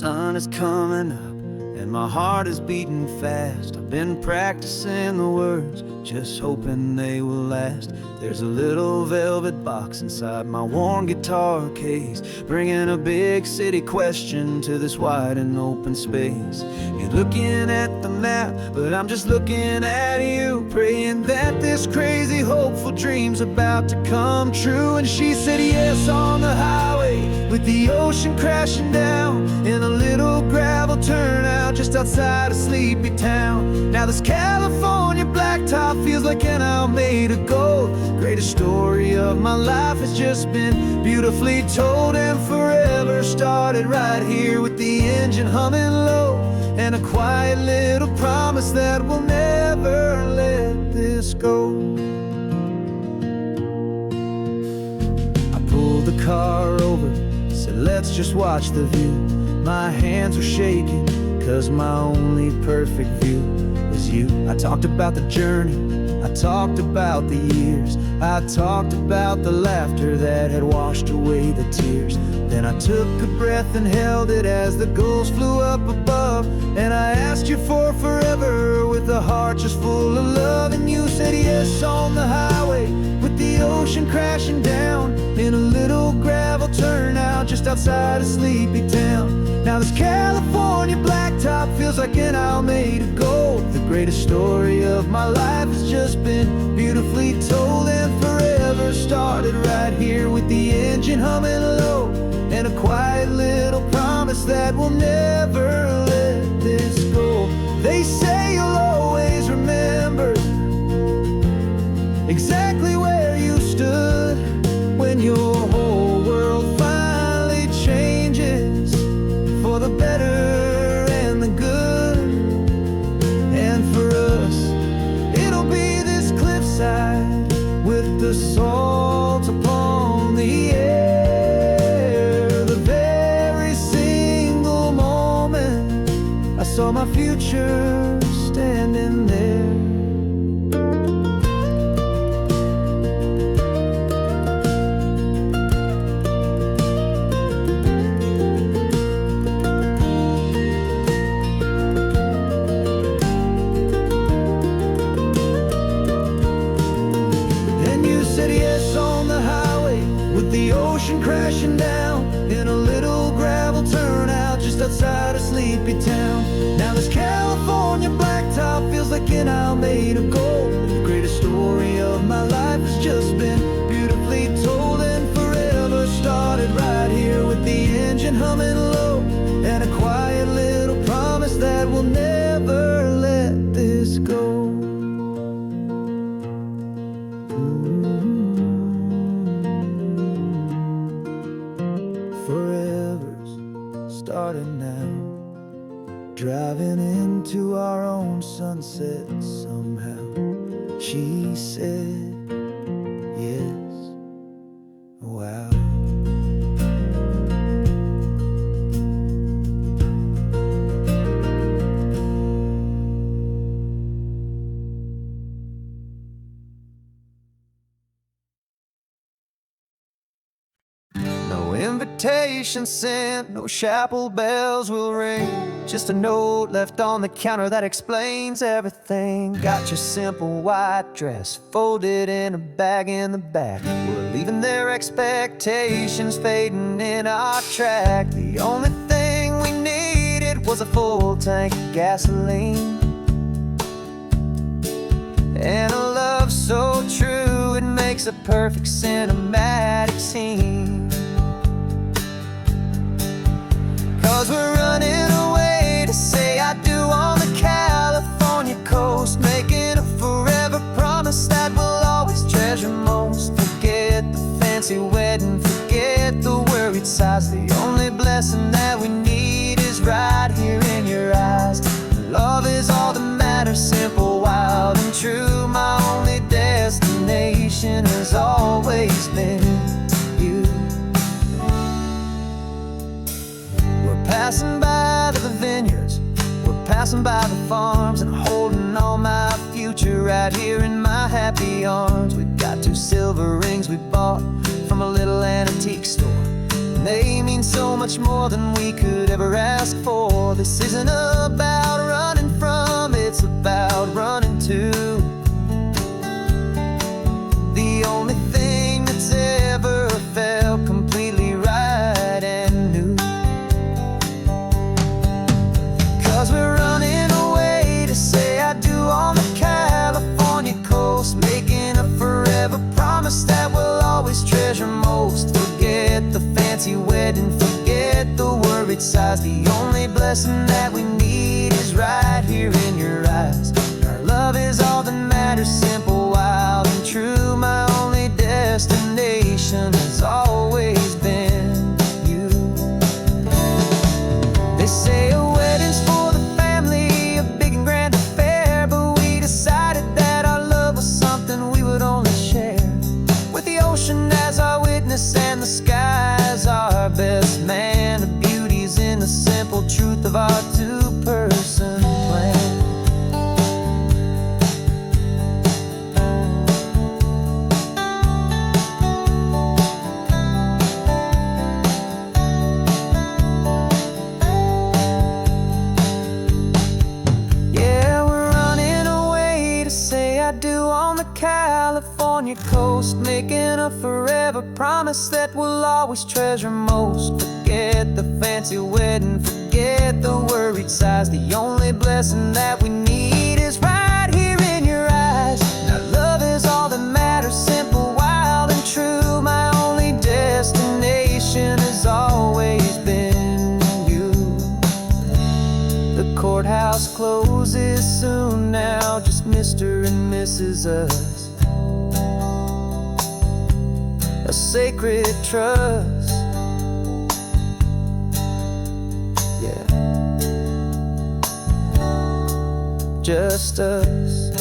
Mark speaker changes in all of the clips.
Speaker 1: sun is coming up and my heart is beating fast. I've been practicing the words, just hoping they will last. There's a little velvet box inside my worn guitar case, bringing a big city question to this wide and open space. You're looking at the map, but I'm just looking at you, praying that this crazy hopeful dream's about to come true. And she said yes on the highway, with the ocean crashing down in a little gravel turnout just outside a sleepy town. Now this California blacktop feels like an owl made of gold. Greatest story of my life has just been beautifully told, and forever started right here with the engine humming low, and a quiet little promise that we'll never let this go. I pulled the car over, said let's just watch the view. My hands were shaking, cause my only perfect view was you. I talked about the journey, I talked about the years, I talked about the laughter that had washed away the tears. Then I took a breath and held it as the gulls flew up above, and I asked you for forever with a heart just full of love. And you said yes on the highway, with the ocean crashing down in a little gravel turnout just outside a sleepy town. Now this California blacktop feels like an owl made of gold. The greatest story of my life has just been beautifully told, and forever started right here with the engine humming low, and a quiet little promise that we'll never let this go. They say you'll always remember exactly where you stood when your whole world finally changes for the better and the good. And for us, it'll be this cliffside with the salt upon the air. The very single moment I saw my future standing there. The ocean crashing down in a little gravel turnout just outside a sleepy town. Now this California blacktop feels like an owl made of gold. The greatest story of my life has just been beautifully told, and forever started right here with the engine humming low, and a quiet little promise that we'll never let this go. Forever's started now, driving into our own sunset somehow. She said yes, wow. No invitation sent, no chapel bells will ring, just a note left on the counter that explains everything. Got your simple white dress folded in a bag in the back. We're leaving their expectations fading in our track. The only thing we needed was a full tank of gasoline, and a love so true it makes a perfect cinematic scene. 'Cause we're running away to say I do on the California coast, making a forever promise that we'll always treasure most. Forget the fancy wedding, forget the worried sighs. The only blessing that we need is right here in your eyes. Love is all that matters, simple, wild, and true. My only destination has always been you. Passing by the vineyards, we're passing by the farms, and holding all my future right here in my happy arms. We've got 2 silver rings we bought from a little antique store. and they mean so much more than we could ever ask for. This isn't about running from, it's about running to the only thing that's ever felt completely right and new. 'Cause we're running away to say I do on the California coast, making a forever promise that we'll always treasure most. Forget the fancy wedding, forget the worried sighs. The only blessing that we need is right here in your eyes. Our love is all that matters, simple, wild, and true. My only destination has always been you. They say a wedding's for the family, a big and grand affair, but we decided that our love was something we would only share with the ocean as our witness and the sky as our best man. The beauty's in the simple truth of our two-person plan. California coast, making a forever promise that we'll always treasure most. Forget the fancy wedding, forget the worried sighs. The only blessing that we need is right here in your eyes. Now love is all that matters, simple, wild, and true. My only destination has always been you. The courthouse closes soon now, just Mr. and Mrs. Us. A sacred trust, yeah, just us.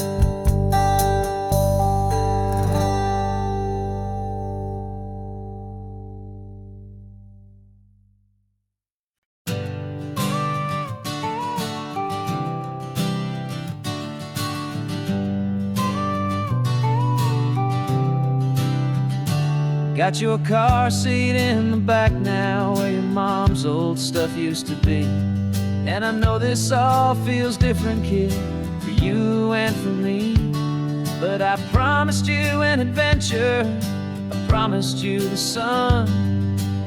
Speaker 1: Got your car seat in the back now, where your mom's old stuff used to be. And I know this all feels different, kid, for you and for me. But I promised you an adventure, I promised you the sun,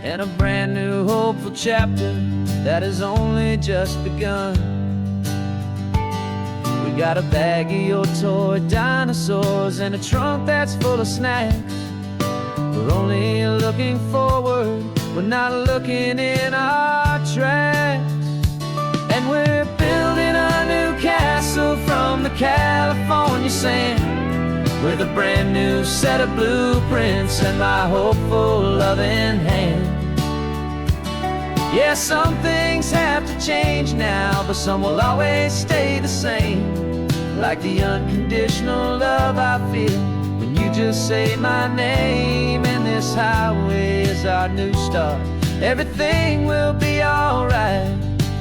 Speaker 1: and a brand new hopeful chapter that has only just begun. We got a bag of your toy dinosaurs and a trunk that's full of snacks. We're only looking forward, we're not looking in our tracks. And we're building a new castle from the California sand, with a brand new set of blueprints and my hopeful loving hand. Yeah, some things have to change now, but some will always stay the same. Like the unconditional love I feel when you just say my name. And this highway is our new start, everything will be alright.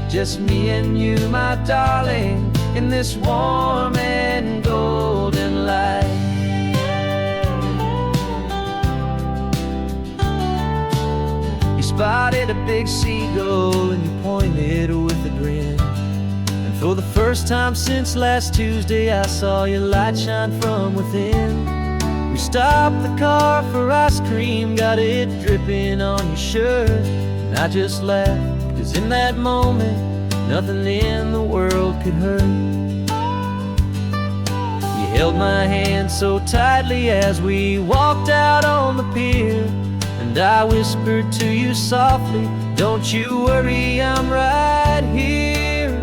Speaker 1: Just me and you, my darling, in this warm and golden light. You spotted a big seagull and you pointed with a grin. And for the first time since last Tuesday, I saw your light shine from within. We stopped the car for ice cream, got it dripping on your shirt. And I just laughed, 'cause in that moment, nothing in the world could hurt. You held my hand so tightly as we walked out on the pier, and I whispered to you softly, don't you worry, I'm right here.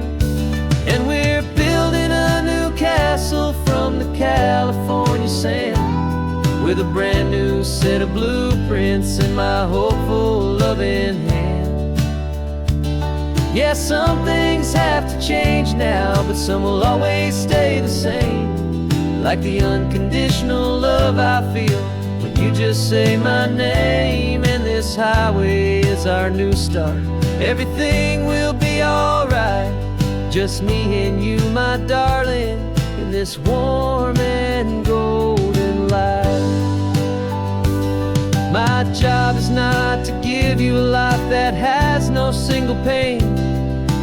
Speaker 1: And we're building a new castle from the California sand, with a brand new set of blueprints in my hopeful loving hand. Yeah, some things have to change now, but some will always stay the same. Like the unconditional love I feel when you just say my name. And this highway is our new start, everything will be alright. Just me and you, my darling, in this warm and golden light. My job is not to give give you a life that has no single pain,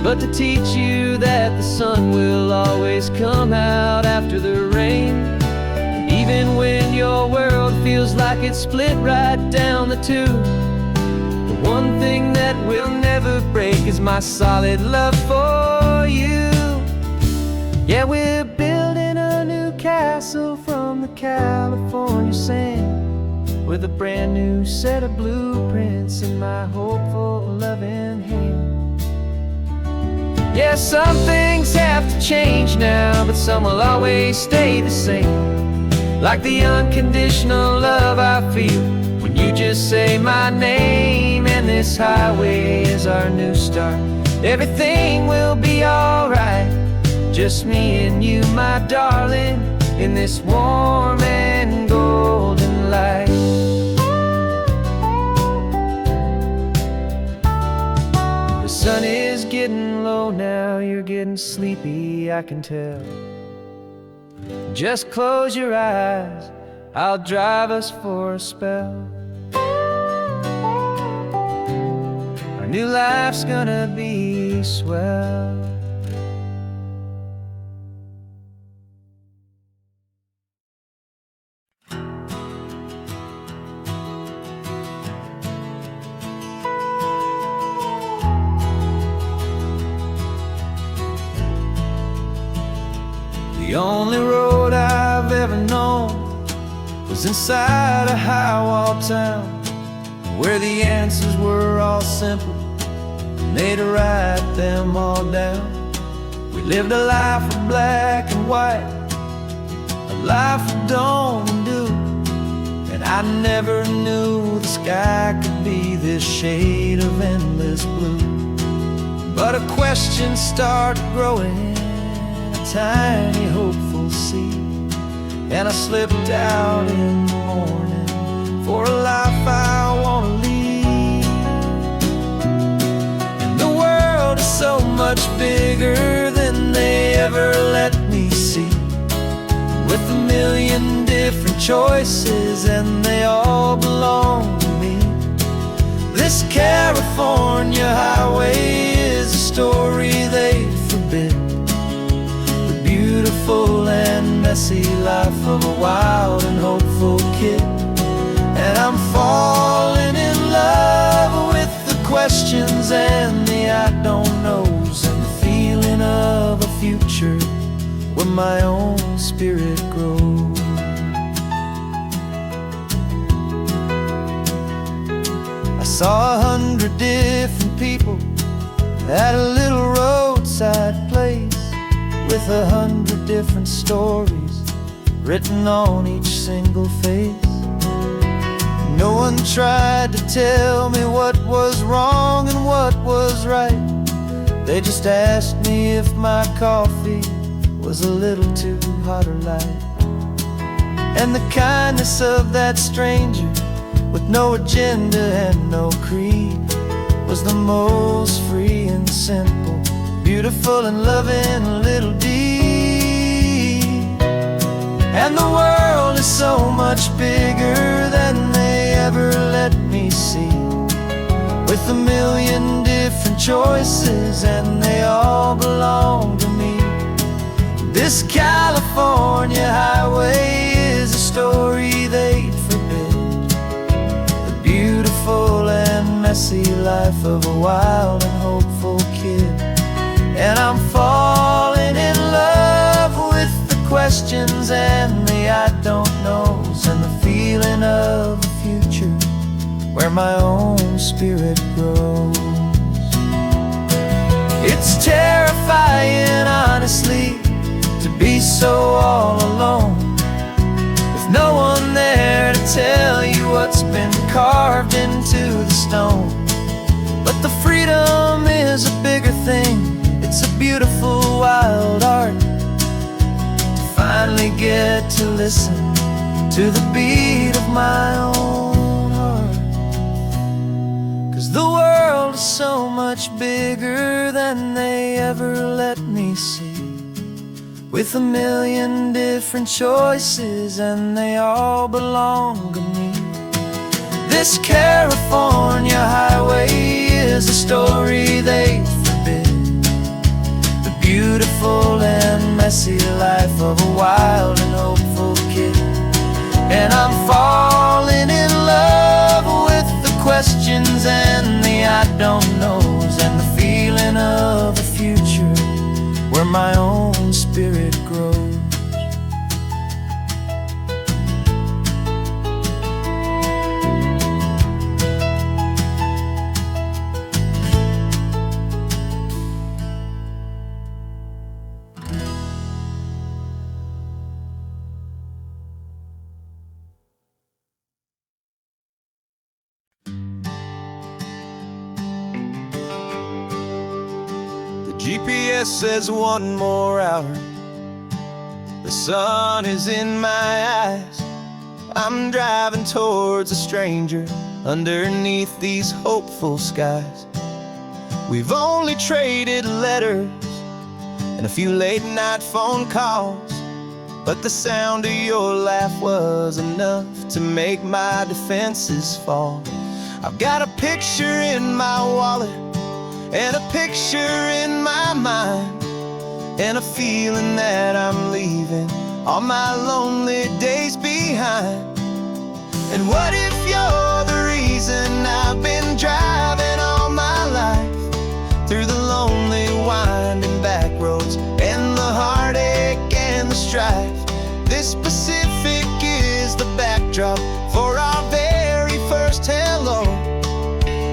Speaker 1: but to teach you that the sun will always come out after the rain. Even when your world feels like it's split right down the tube, the one thing that will never break is my solid love for you. Yeah, we're building a new castle from the California sand, with a brand new set of blueprints in my hopeful, loving hand. Yeah, some things have to change now, but some will always stay the same. Like the unconditional love I feel when you just say my name, and this highway is our new start. Everything will be alright, just me and you, my darling, in this warm and golden light. The sun is getting low now, you're getting sleepy, I can tell. Just close your eyes, I'll drive us for a spell. Our new life's gonna be swell. The only road I've ever known was inside a high-wall town, where the answers were all simple and they'd write them all down. We lived a life of black and white, a life of dawn and dew, and I never knew the sky could be this shade of endless blue. But a question started growing, tiny hopeful seed, and I slipped out in the morning for a life I want to lead. And the world is so much bigger than they ever let me see, with a million different choices and they all belong to me. This California highway is a story they forbid, beautiful and messy life of a wild and hopeful kid. And I'm falling in love with the questions and the I don't knows, and the feeling of a future where my own spirit grows. I saw 100 different people at a little roadside place, with 100 different stories written on each single face. No one tried to tell me what was wrong and what was right. They just asked me if my coffee was a little too hot or light. And the kindness of that stranger, with no agenda and no creed, was the most free and simple, beautiful and loving a little deed. And the world is so much bigger than they ever let me see, with a million different choices and they all belong to me. This California highway is a story they'd forbid, the beautiful and messy life of a wild and hopeful kid. And I'm falling in love with the questions and the I don't knows, and the feeling of a future where my own spirit grows. It's terrifying, honestly, to be so all alone, with no one there to tell you what's been carved into the stone. But the freedom is a bigger thing, it's a beautiful wild art, to finally get to listen to the beat of my own heart. 'Cause the world is so much bigger than they ever let me see, with a million different choices and they all belong to me. This California highway is a story they forbid, the beautiful and messy life of a wild and hopeful kid. And I'm falling in love with the questions and the I don't knows, and the feeling of a future where my own spirit grows. GPS says 1 more hour. The sun is in my eyes. I'm driving towards a stranger underneath these hopeful skies. We've only traded letters and a few late night phone calls, but the sound of your laugh was enough to make my defenses fall. I've got a picture in my wallet and a picture in my mind, and a feeling that I'm leaving all my lonely days behind. And what if you're the reason I've been driving all my life, through the lonely winding back roads and the heartache and the strife? This Pacific is the backdrop for our very first hello,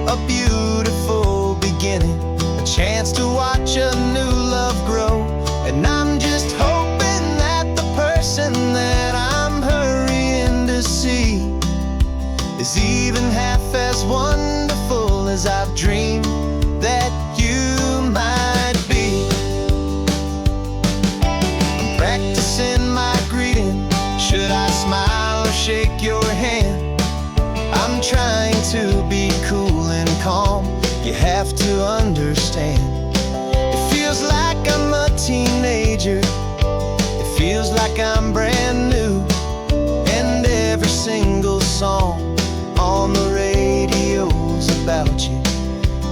Speaker 1: a beautiful beginning, a chance to watch a new love grow. And I'm just hoping that the person that I'm hurrying to see is even half as wonderful as I've dreamed that you might be. I'm practicing my greeting. Should I smile or shake your hand? I'm trying to be cool and calm. You have to understand, it feels like I'm a teenager, it feels like I'm brand new, and every single song on the radio's about you.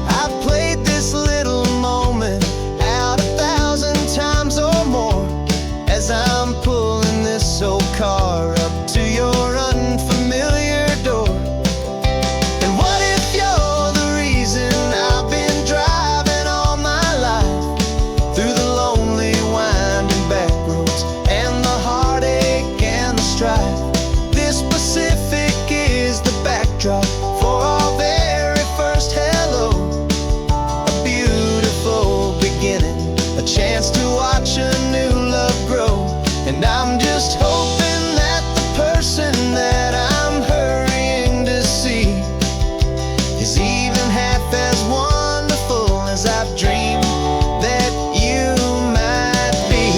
Speaker 1: I've played this little moment out 1,000 times or more, as I'm pulling this old car up to your unfamiliar door. And what if you're the reason I've been driving all my life, through the lonely winding back roads and the heartache and the strife? This Pacific is the backdrop for our very first hello, a beautiful beginning, a chance to watch a new love grow. And I'm just hoping that the person that I'm hurrying to see is even half as wonderful as I've dreamed that you might be.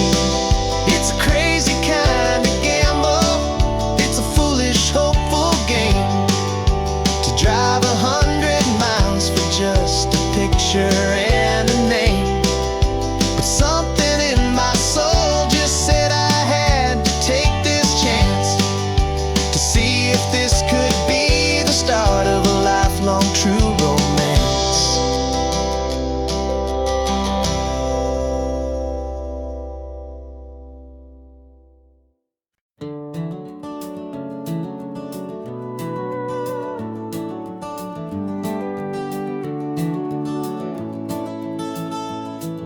Speaker 1: It's a crazy kind of gamble, it's a foolish, hopeful game, to drive 100 miles for just a picture and a name. But something in my soul just said I had to take this chance, to see if this could be the start of a lifelong true romance.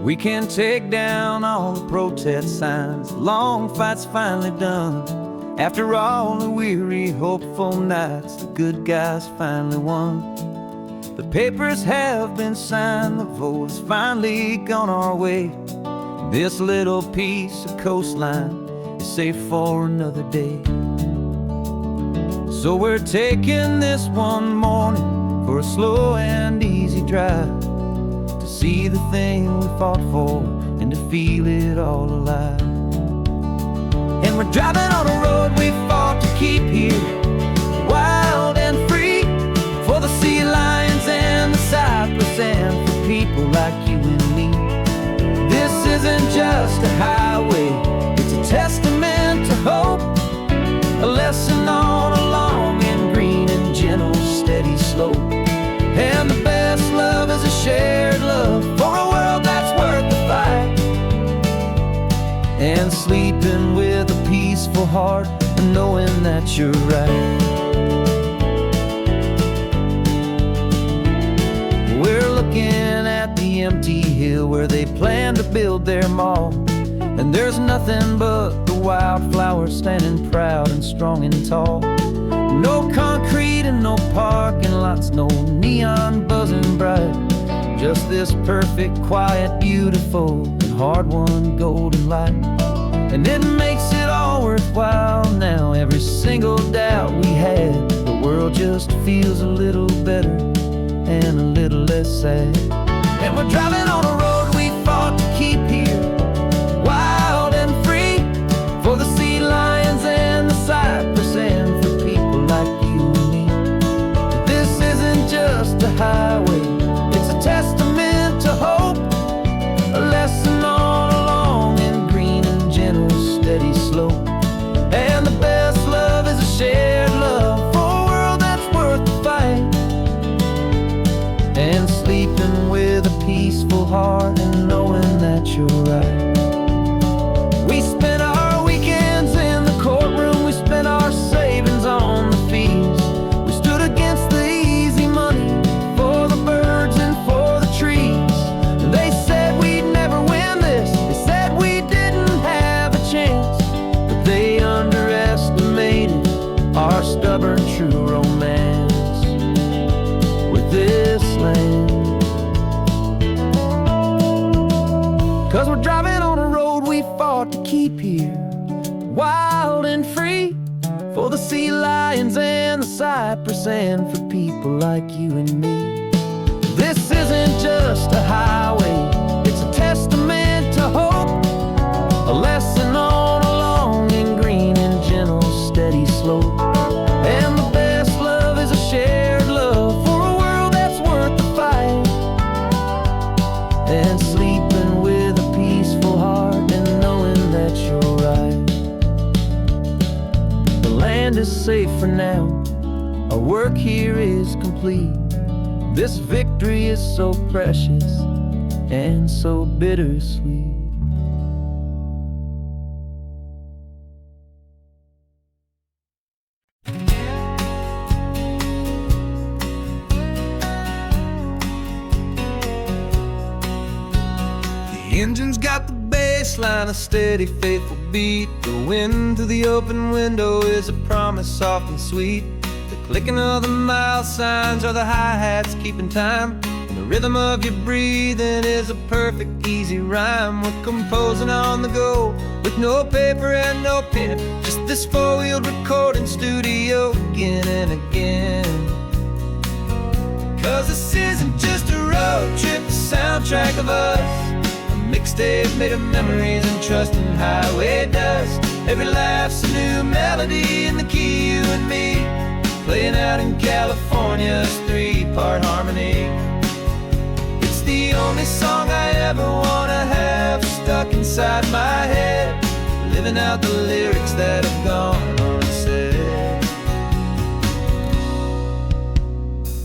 Speaker 1: We can take down all the protest signs, long fight's finally done. After all the weary, hopeful nights, the good guys finally won. The papers have been signed, the vote has finally gone our way. This little piece of coastline is safe for another day. So we're taking this one morning for a slow and easy drive, to see the thing we fought for and to feel it all alive. And we're driving on a road we fought to keep here, wild and free, for the sea lions and the cypress and for people like you and me. This isn't just a highway, it's a testament to hope, a lesson on a long and green and gentle heart and knowing that you're right. We're looking at the empty hill where they plan to build their mall, and there's nothing but the wildflowers standing proud and strong and tall. No concrete and no parking lots, no neon buzzing bright, just this perfect, quiet, beautiful, and hard-won golden light. And it makes it all worthwhile now. Every single doubt we had, the world just feels a little better and a little less sad. And we're driving on a road we fought to keep here, wild and free, for the sea lions and the cypress, and for people like you and me. This isn't just a highway, it's a testament to hope, a lesson all along in green and gentle, steady slope. And the best love is a shared love for a world that's worth the fight, and sleeping with a peaceful heart and knowing that you're right. We spent our weekends in the courtroom, we spent our savings on the fees. We stood against the easy money for the birds and for the trees. And they said we'd never win this, they said we didn't have a chance, but they underestimated our stubborn true romance with this land. 'Cause we're driving on a road we fought to keep here, wild and free, for the sea lions and the cypress, and for people like you and me. This isn't just a highway, it's a testament to hope, a lesson all along in green and gentle, steady slope. And the best love is a shared love for a world that's worth the fight, and sleeping with a peaceful heart and knowing that you're right. The land is safe for now, our work here is complete. This victory is so precious and so bittersweet. The engine's got the bass line, a steady, faithful beat. The wind through the open window is a promise soft and sweet. The clicking of the mile signs are the hi-hats keeping time, and the rhythm of your breathing is a perfect, easy rhyme. We're composing on the go with no paper and no pen, just this four-wheeled recording studio again and again. 'Cause this isn't just a road trip, the soundtrack of us, mixtape made of memories and trust in highway dust. Every laugh's a new melody in the key, you and me, playing out in California's three-part harmony. It's the only song I ever wanna have stuck inside my head, living out the lyrics that have gone unsaid.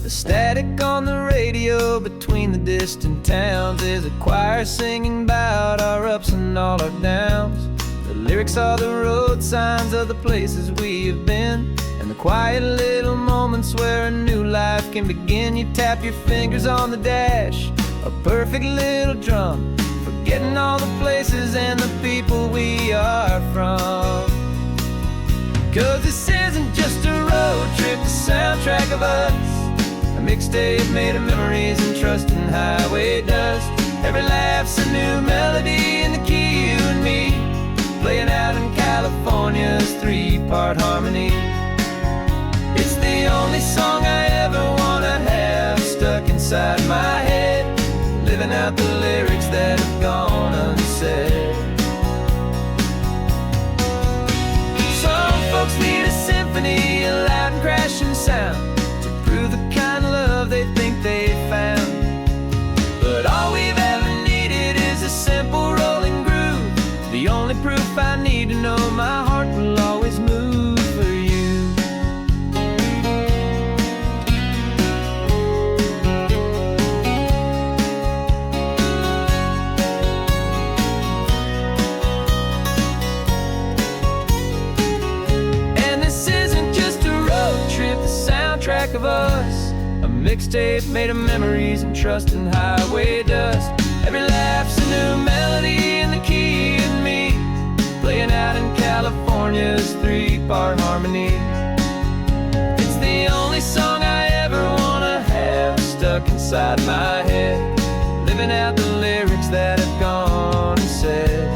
Speaker 1: The static on the radio between the distant towns is a choir singing about our ups and all our downs. The lyrics are the road signs of the places we have been, and the quiet little moments where a new life can begin. You tap your fingers on the dash, a perfect little drum, forgetting all the places and the people we are from. 'Cause this isn't just a road trip, the soundtrack of us, a mixtape made of memories and trust in highway dust. Every laugh's a new melody in the key, you and me, playing out in California's three-part harmony. It's the only song I ever wanna have stuck inside my head, living out the lyrics that have gone unsaid. Some folks need a symphony, a loud and crashing sound, to prove the kind of love they think they found. But all we've ever needed is a simple rolling groove, the only proof I need to know my heart will always move for you. track of us, a mixtape made of memories and trust and highway dust. Every laugh's a new melody in the key and me, playing out in California's 3-part harmony. It's the only song I ever wanna have stuck inside my head, living out the lyrics that have gone and said.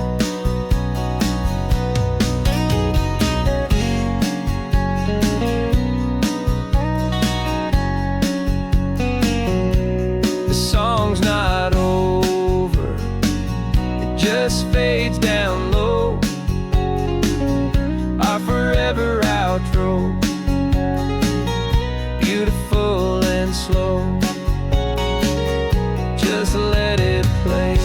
Speaker 1: The song's not over, it just fades down low, our forever outro, beautiful and slow. Just let it play.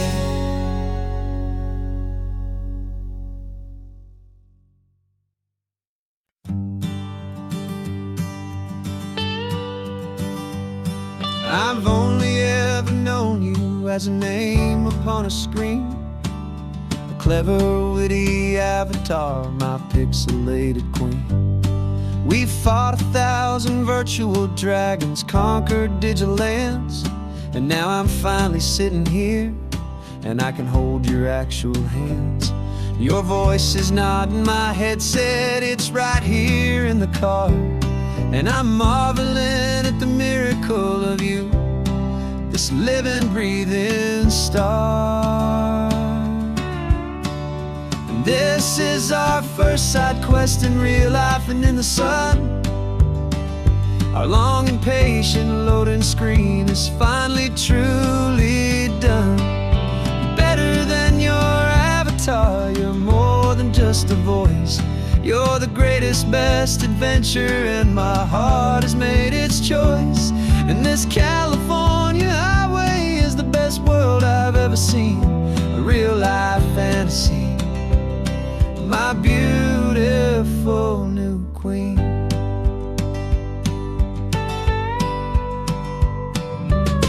Speaker 1: I've only ever known you as a name upon a screen, a clever, witty avatar, my pixelated queen. We fought 1,000 virtual dragons, conquered digital lands, and now I'm finally sitting here, and I can hold your actual hands. Your voice is not in my headset, it's right here in the car, and I'm marveling at the miracle of you, this living, breathing star. And this is our first side quest in real life and in the sun. Our long and patient loading screen is finally truly done. Better than your avatar, you're more than just a voice. You're the greatest, best adventure, and my heart has made its choice. And this California highway is the best world I've ever seen, a real life fantasy, my beautiful new queen.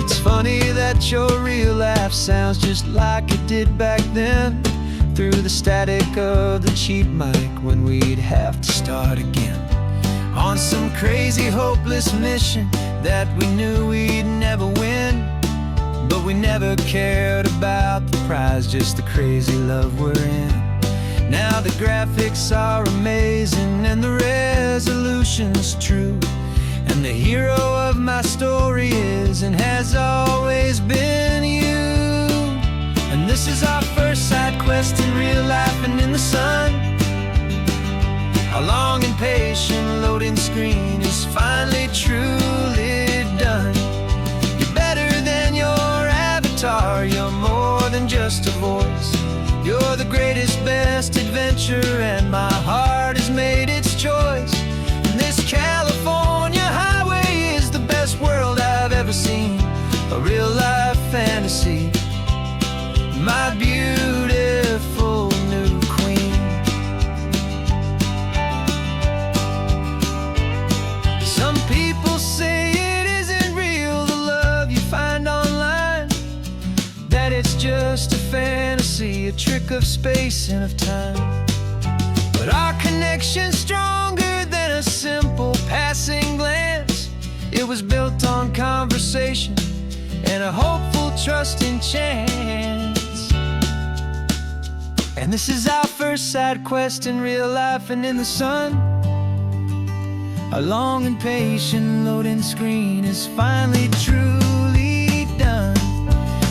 Speaker 1: It's funny that your real laugh sounds just like it did back then, through the static of the cheap mic when we'd have to start again, on some crazy hopeless mission that we knew we'd never win. But we never cared about the prize, just the crazy love we're in. Now the graphics are amazing and the resolution's true, and the hero of my story is and has always been you. And this is our first side quest in real life and in the sun. Our long and patient loading screen is finally truly done. You're better than your avatar, you're more than just a voice. You're the greatest, best adventure, and my heart has made its choice. And this California highway is the best world I've ever seen, a real life fantasy, my beautiful new queen. Some people say it isn't real, the love you find online, that it's just a fantasy, a trick of space and of time. But our connection's stronger than a simple passing glance. It was built on conversation and a hopeful, trusting chance. And this is our first side quest in real life and in the sun. Our long and patient loading screen is finally truly done.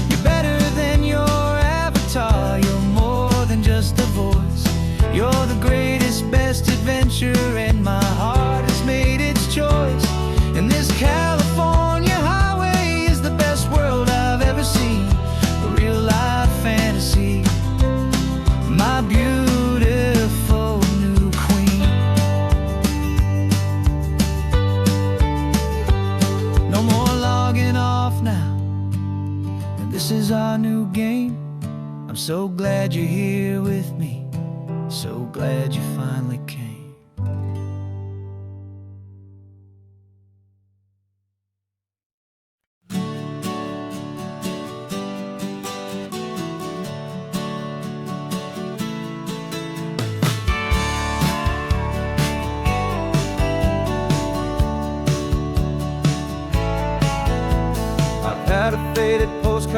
Speaker 1: You're better than your avatar, you're more than just a voice. You're the greatest, best adventure, and my heart has made its choice. And this California highway is the best world I've ever seen, a real life fantasy, my beautiful new queen. No more logging off now, and this is our new game. I'm so glad you're here with me, so glad you finally came.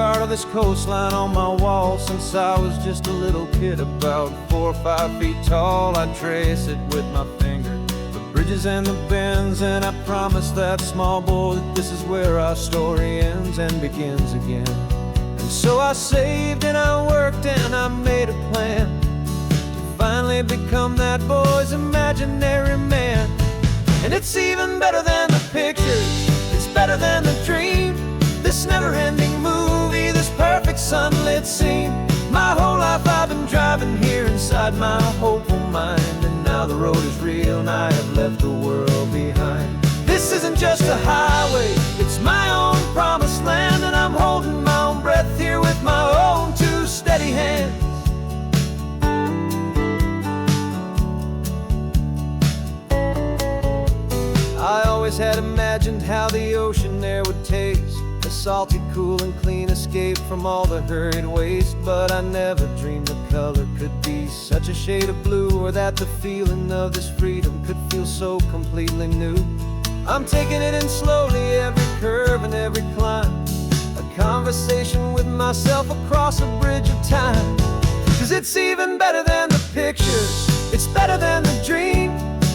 Speaker 1: postcard of this coastline on my wall since I was just a little kid, about 4 or 5 feet tall. I'd trace it with my finger, the bridges and the bends, and I promised that small boy that this is where our story ends and begins again. And so I saved and I worked and I made a plan to finally become that boy's imaginary man. And it's even better than the pictures, it's better than the dream, this never-ending movie, this perfect sunlit scene. My whole life I've been driving here inside my hopeful mind, and now the road is real and I have left the world behind. This isn't just a highway, it's my own promised land, and I'm holding my own breath here with my own two steady hands. I always had imagined how the ocean there would taste, a salty, cool and clean escape from all the hurried waste. But I never dreamed the color could be such a shade of blue, or that the feeling of this freedom could feel so completely new. I'm taking it in slowly, every curve and every climb, a conversation with myself across a bridge of time. 'Cause it's even better than the pictures, it's better than the dream,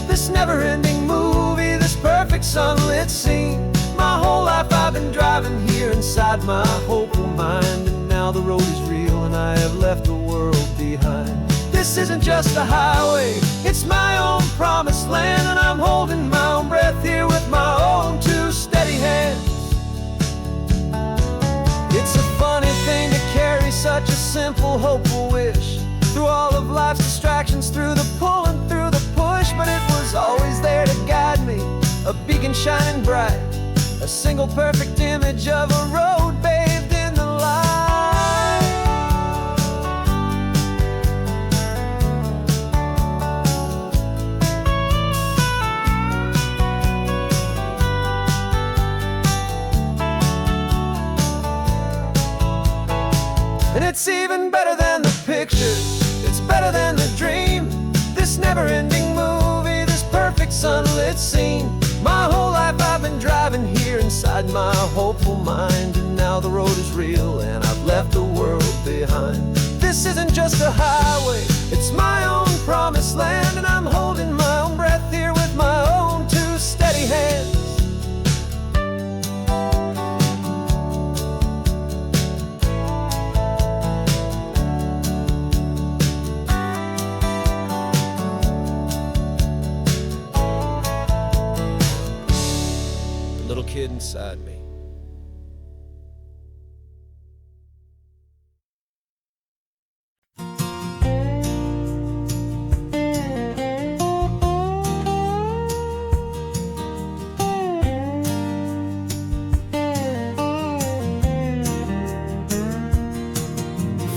Speaker 1: this never-ending movie, this perfect sunlit scene. My whole life I've been driving here inside my hopeful mind, and now the road is real and I have left the world behind. This isn't just a highway, it's my own promised land, and I'm holding my own breath here with my own two steady hands. It's a funny thing to carry such a simple, hopeful wish through all of life's distractions, through the pull and through the push, but it was always there to guide me, a beacon shining bright, a single perfect image of a road bathed in the light. And it's even better than the pictures, it's better than the dream, this never-ending movie, this perfect sunlit scene. My whole life I've been driving here inside my hopeful mind, and now the road is real and I've left the world behind. This isn't just a highway, it's my own promised land, and I'm holding my own breath here with my own two steady hands. Little kid inside me.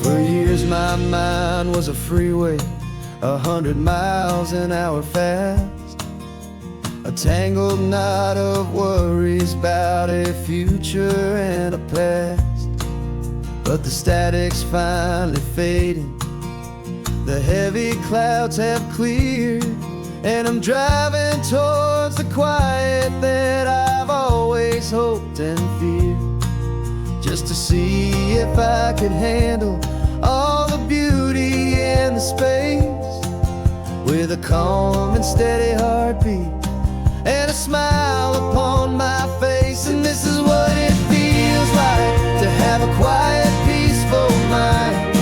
Speaker 1: For years my mind was a freeway, 100 miles an hour fast, a tangled knot of worries about a future and a past. But the static's finally fading, the heavy clouds have cleared, and I'm driving towards the quiet that I've always hoped and feared, just to see if I could handle all the beauty and the space, with a calm and steady heartbeat and a smile upon my face. And this is what it feels like to have a quiet, peaceful mind.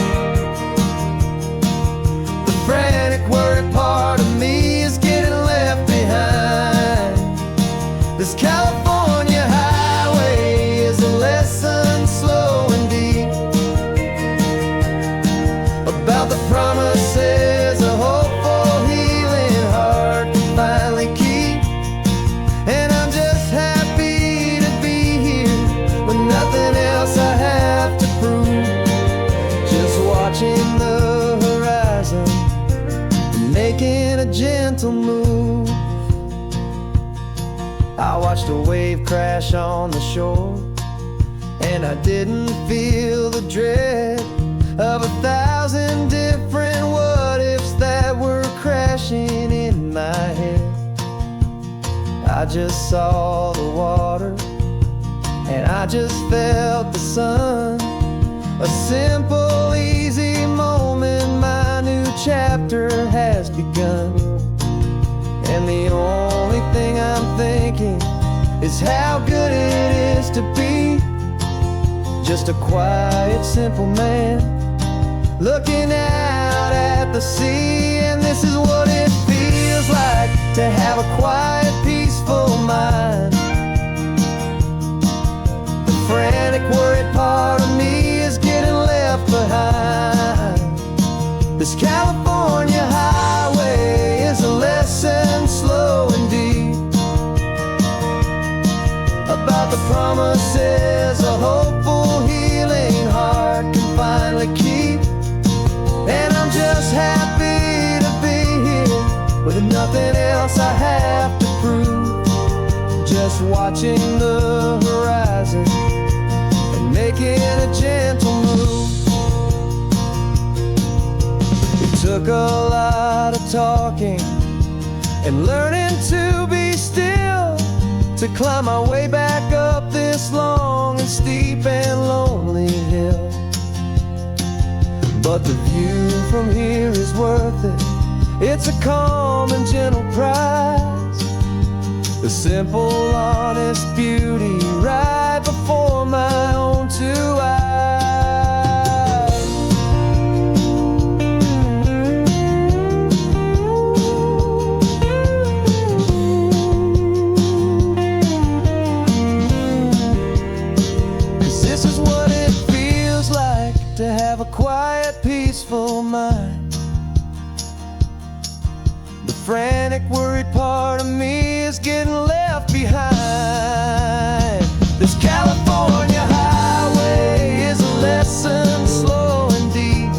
Speaker 1: The frantic, worried part of me is getting left behind. This California highway is a lesson slow and deep about the promises a hopeful, healing heart can finally keep. Watching the horizon, making a gentle move. I watched a wave crash on the shore, and I didn't feel the dread of 1,000 different what-ifs that were crashing in my head. I just saw the water, and I just felt the sun, A simple, easy moment, my new chapter has begun. And the only thing I'm thinking is how good it is to be just a quiet, simple man looking out at the sea. And this is what it feels like to have a quiet, peaceful mind. The frantic, worried part of me is getting left behind. This California highway is a lesson slow and deep about the promises a hopeful, healing heart can finally keep. And I'm just happy to be here with nothing else I have to prove, just watching the horizon and making a gentle move. It took a lot of talking and learning to be still to climb my way back up this long and steep and lonely hill. But the view from here is worth it. It's a calm and gentle prize, the simple, honest beauty right before my own two eyes. To have a quiet, peaceful mind. The frantic, worried part of me is getting left behind. This California highway is a lesson slow and deep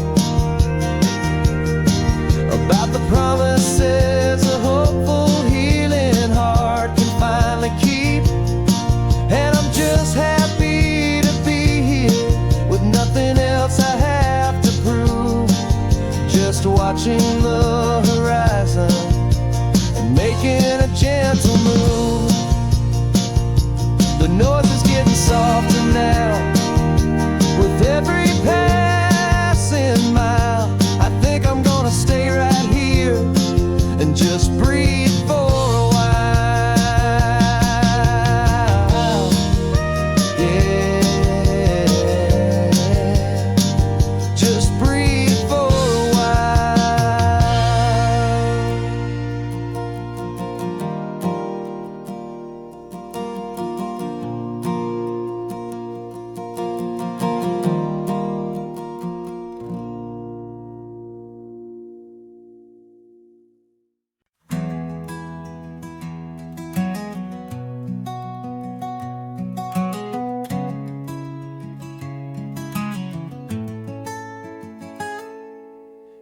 Speaker 1: about the promises a hopeful, healing heart can finally keep. And I'm just happy to be here with nothing else I have to prove, just watching the horizon and making a gentle move. The noise is getting softer now with every passing mile. I think I'm gonna stay right here and just breathe for a while. Yeah, just breathe for a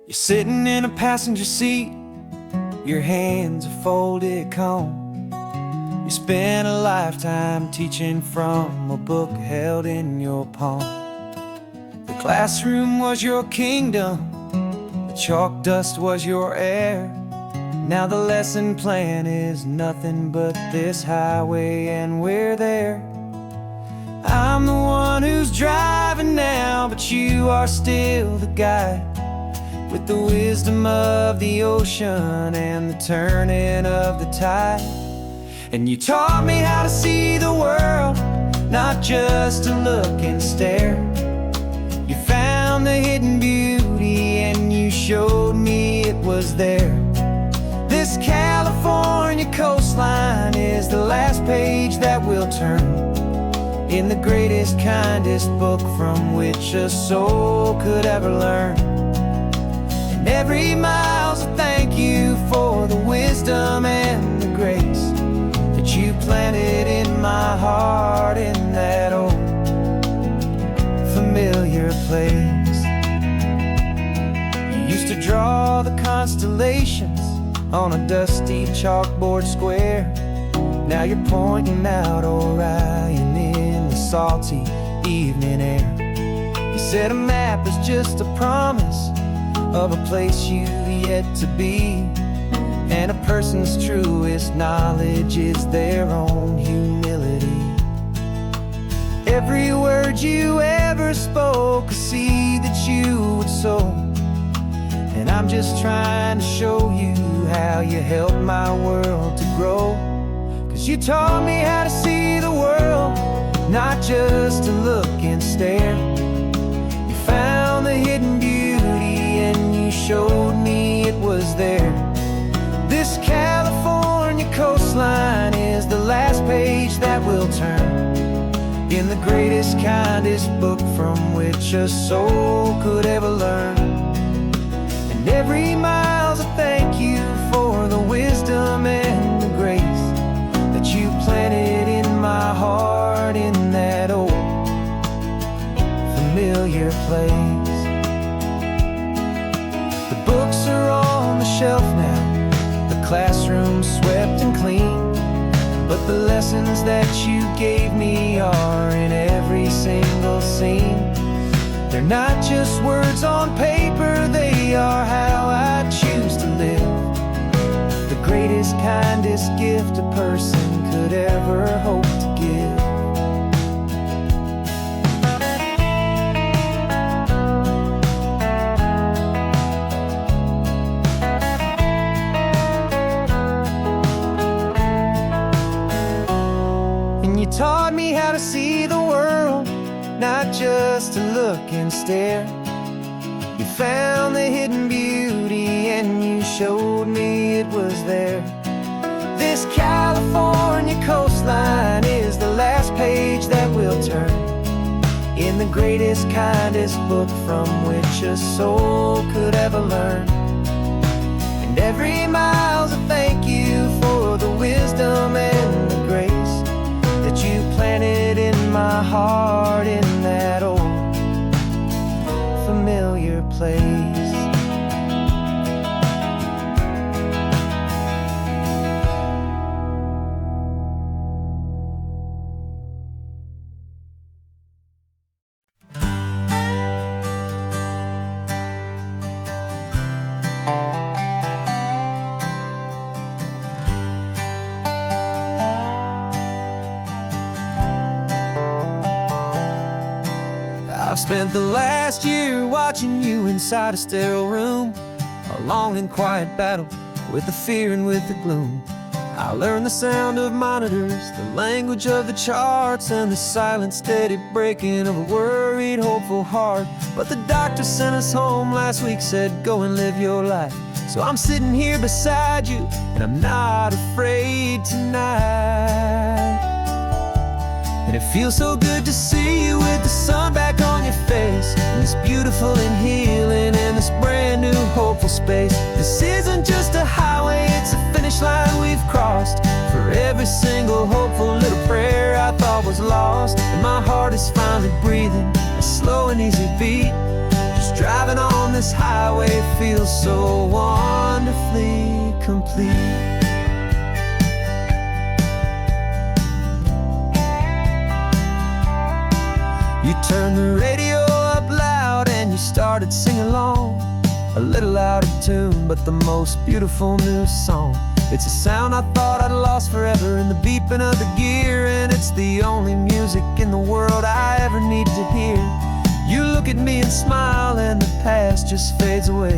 Speaker 1: You're sitting in a passenger seat, your hands are folded calm. You spent a lifetime teaching from a book held in your palm. The classroom was your kingdom, the chalk dust was your air. Now the lesson plan is nothing but this highway and we're there. I'm the one who's driving now, but you are still the guide, with the wisdom of the ocean and the turning of the tide. And you taught me how to see the world, not just to look and stare. You found the hidden beauty and you showed me it was there. This California coastline is the last page that we'll turn in the greatest, kindest book from which a soul could ever learn. And every mile's a thank you for the wisdom and the grace that you planted in my heart in that old familiar place. You used to draw the constellations on a dusty chalkboard square. Now you're pointing out Orion in the salty evening air. You said a map is just a promise of a place you've yet to be, and a person's truest knowledge is their own humility. Every word you ever never spoke a seed that you would sow. And I'm just trying to show you how you helped my world to grow. 'Cause you taught me how to see the world, not just to look and stare. You found the hidden beauty and you showed me it was there. This California coastline is the last page that we'll turn in the greatest, kindest book from which a soul could ever learn. And every mile's a thank you for the wisdom and the grace that you planted in my heart in that old familiar place. The books are on the shelf now, the classroom swept and clean, but the lessons that you gave me are in every single scene. They're not just words on paper, they are how I choose to live. The greatest, kindest gift a person could ever hope to give. And you taught me how to see the world, not just to look and stare. You found the hidden beauty and you showed me it was there. This California coastline is the last page that we'll turn in the greatest, kindest book from which a soul could ever learn. And every mile's a thank you for the wisdom and the grace that you planted in my heart in that old familiar place. I've spent the last year watching you inside a sterile room, a long and quiet battle with the fear and with the gloom. I learned the sound of monitors, the language of the charts, and the silent, steady breaking of a worried, hopeful heart. But the doctor sent us home last week, said go and live your life. So I'm sitting here beside you, and I'm not afraid tonight. And it feels so good to see you with the sun back on your face, and this beautiful and healing in this brand new hopeful space. This isn't just a highway, it's a finish line we've crossed. For every single hopeful little prayer I thought was lost, and my heart is finally breathing a slow and easy beat. Just driving on this highway feels so wonderfully complete. You turned the radio up loud and you started singing along, a little out of tune, but the most beautiful new song. It's a sound I thought I'd lost forever in the beeping of the gear, and it's the only music in the world I ever need to hear. You look at me and smile and the past just fades away,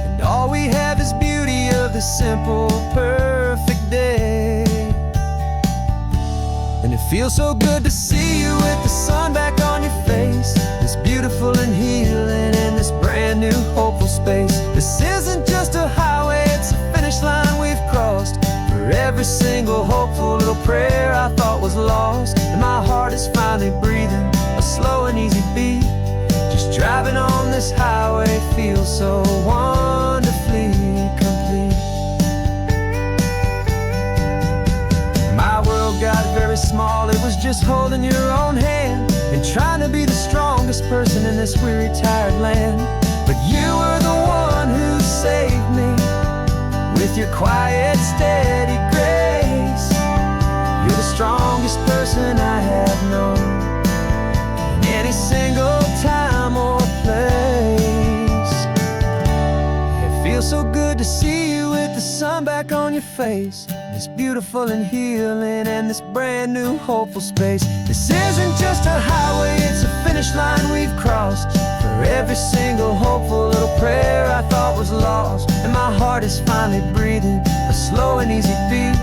Speaker 1: and all we have is beauty of the simple, perfect day. And it feels so good to see you with the sun back on your face, this beautiful and healing in this brand new hopeful space. This isn't just a highway, it's a finish line we've crossed. For every single hopeful little prayer I thought was lost, and my heart is finally breathing a slow and easy beat. Just driving on this highway feels so wonderfully complete. My world got very small, it was just holding your own hand and trying to be the strongest person in this weary, tired land. But you were the one who saved me with your quiet, steady grace. You're the strongest person I have known in any single time or place. It feels so good to see you with the sun back on your face, is beautiful and healing, and this brand new hopeful space. This isn't just a highway, it's a finish line we've crossed. For every single hopeful little prayer I thought was lost, and my heart is finally breathing a slow and easy beat.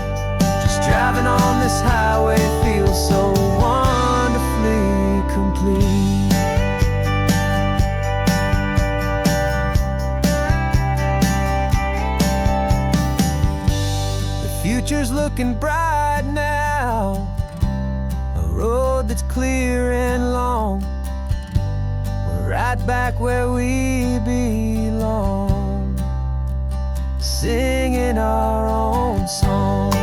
Speaker 1: Just driving on this highway feels so wonderfully complete. Future's looking bright now, a road that's clear and long. We're right back where we belong, singing our own song.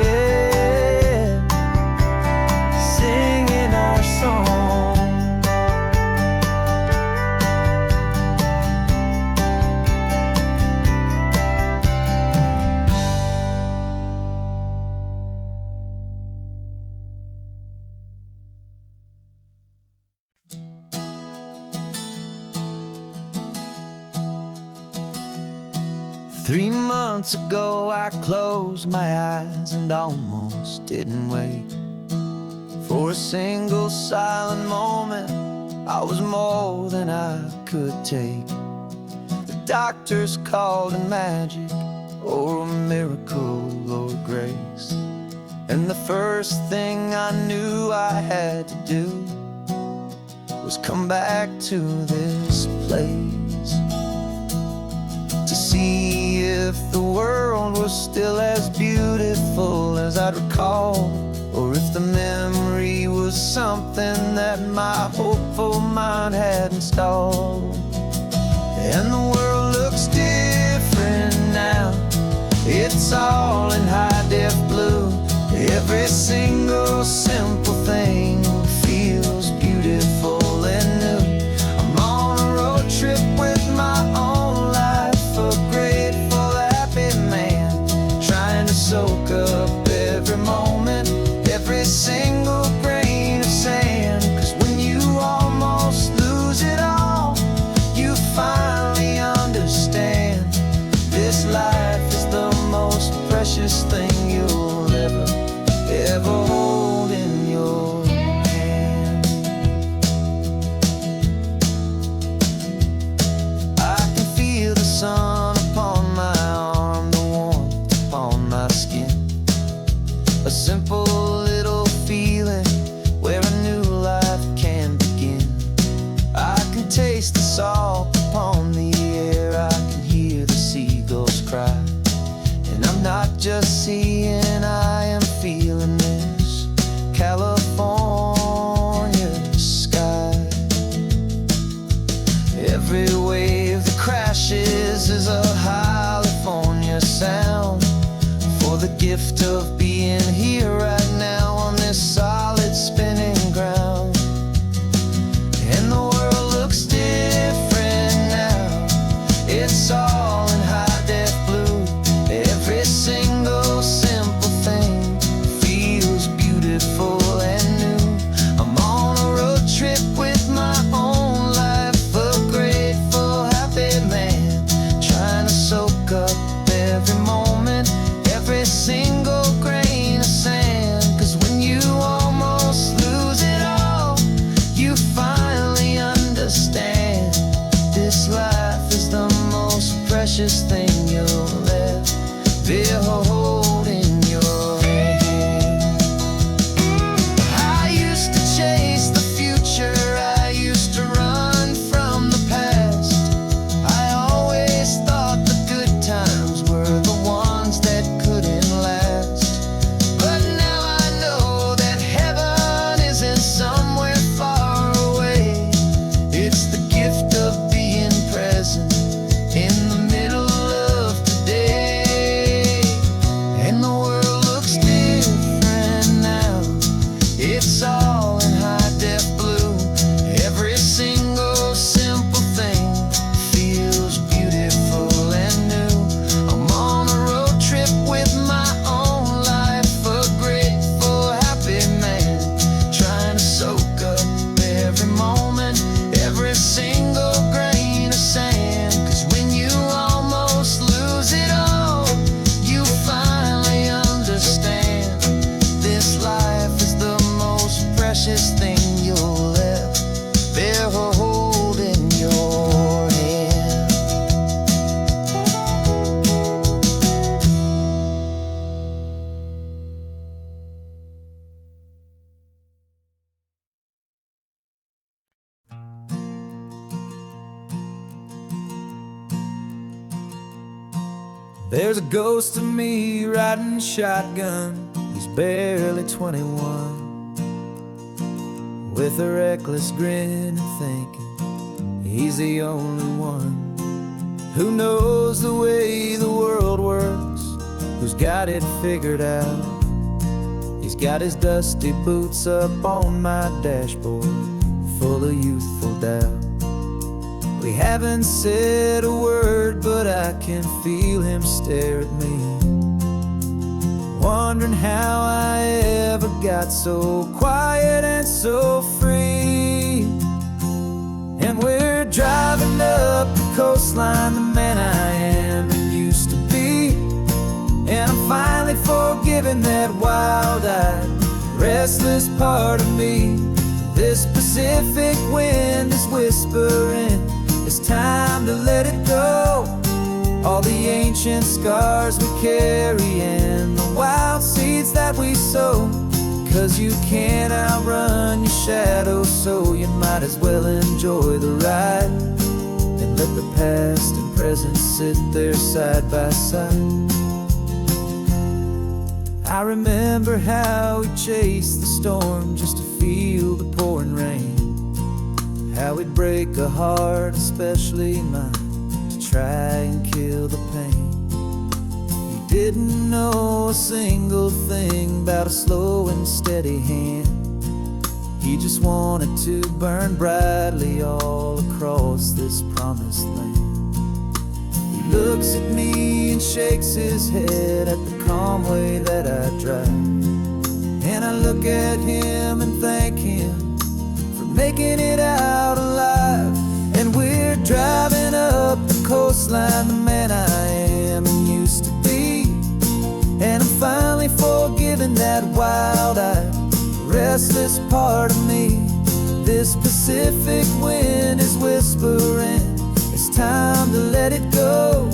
Speaker 1: Yeah, singing our song. 3 months ago I closed my eyes and almost didn't wait for a single silent moment. I was more than I could take. The doctors called it magic, or a miracle, or grace. And the first thing I knew I had to do was come back to this place, to see if the world was still as beautiful as I'd recall, or if the memory was something that my hopeful mind had installed. And the world looks different now, it's all in high-def blue. Every single simple thing feels beautiful and new. I'm on a road trip with my own life, a grateful, happy man, trying to soak up every moment, every single grain of sand. 'Cause when you almost lose it all, you finally understand this life is the most precious thing you'll ever hold in your hand. I can feel the sun upon my arm, the warmth upon my skin, a simple little feeling where a new life can begin. I can taste the salt upon the air, I can hear the seagulls cry, and I'm not just seeing, I am feeling this California sky. Every wave that crashes is a California sound, for the gift of being here right now on this solid spinning ground. And the world looks different now, it's all in high-def blue. Every single simple thing feels beautiful and new. I'm on a road trip with my own life, a grateful, happy man, trying to soak up every moment, every single grain of sand. There's a ghost of me riding shotgun. He's barely 21, with a reckless grin and thinking he's the only one who knows the way the world works, who's got it figured out. He's got his dusty boots up on my dashboard, full of youthful doubt. We haven't said a word, but I can feel him stare at me, wondering how I ever got so quiet and so free. And we're driving up the coastline, the man I am and used to be. And I'm finally forgiving that wild-eyed, restless part of me. This Pacific wind is whispering, it's time to let it go. All the ancient scars we carry and the wild seeds that we sow. 'Cause you can't outrun your shadow, so you might as well enjoy the ride and let the past and present sit there side by side. I remember how we chased the storm just to feel the pouring rain, how we'd break a heart, especially mine, to try and kill the pain. He didn't know a single thing about a slow and steady hand. He just wanted to burn brightly all across this promised land. He looks at me and shakes his head at the calm way that I drive, and I look at him and thank him for making it out alive. And we're driving up the coastline, the man I am and used to be. And I'm finally forgiving that wild-eyed, restless part of me. This Pacific wind is whispering, it's time to let it go.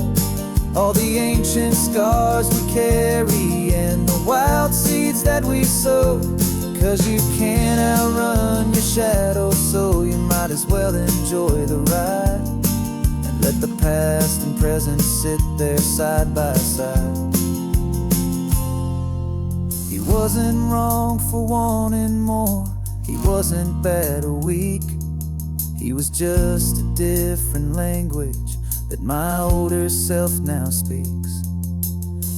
Speaker 1: All the ancient scars we carry and the wild seeds that we sow. 'Cause you can't outrun your shadow, so you might as well enjoy the ride and let the past and present sit there side by side. He wasn't wrong for wanting more, he wasn't bad or weak. He was just a different language that my older self now speaks.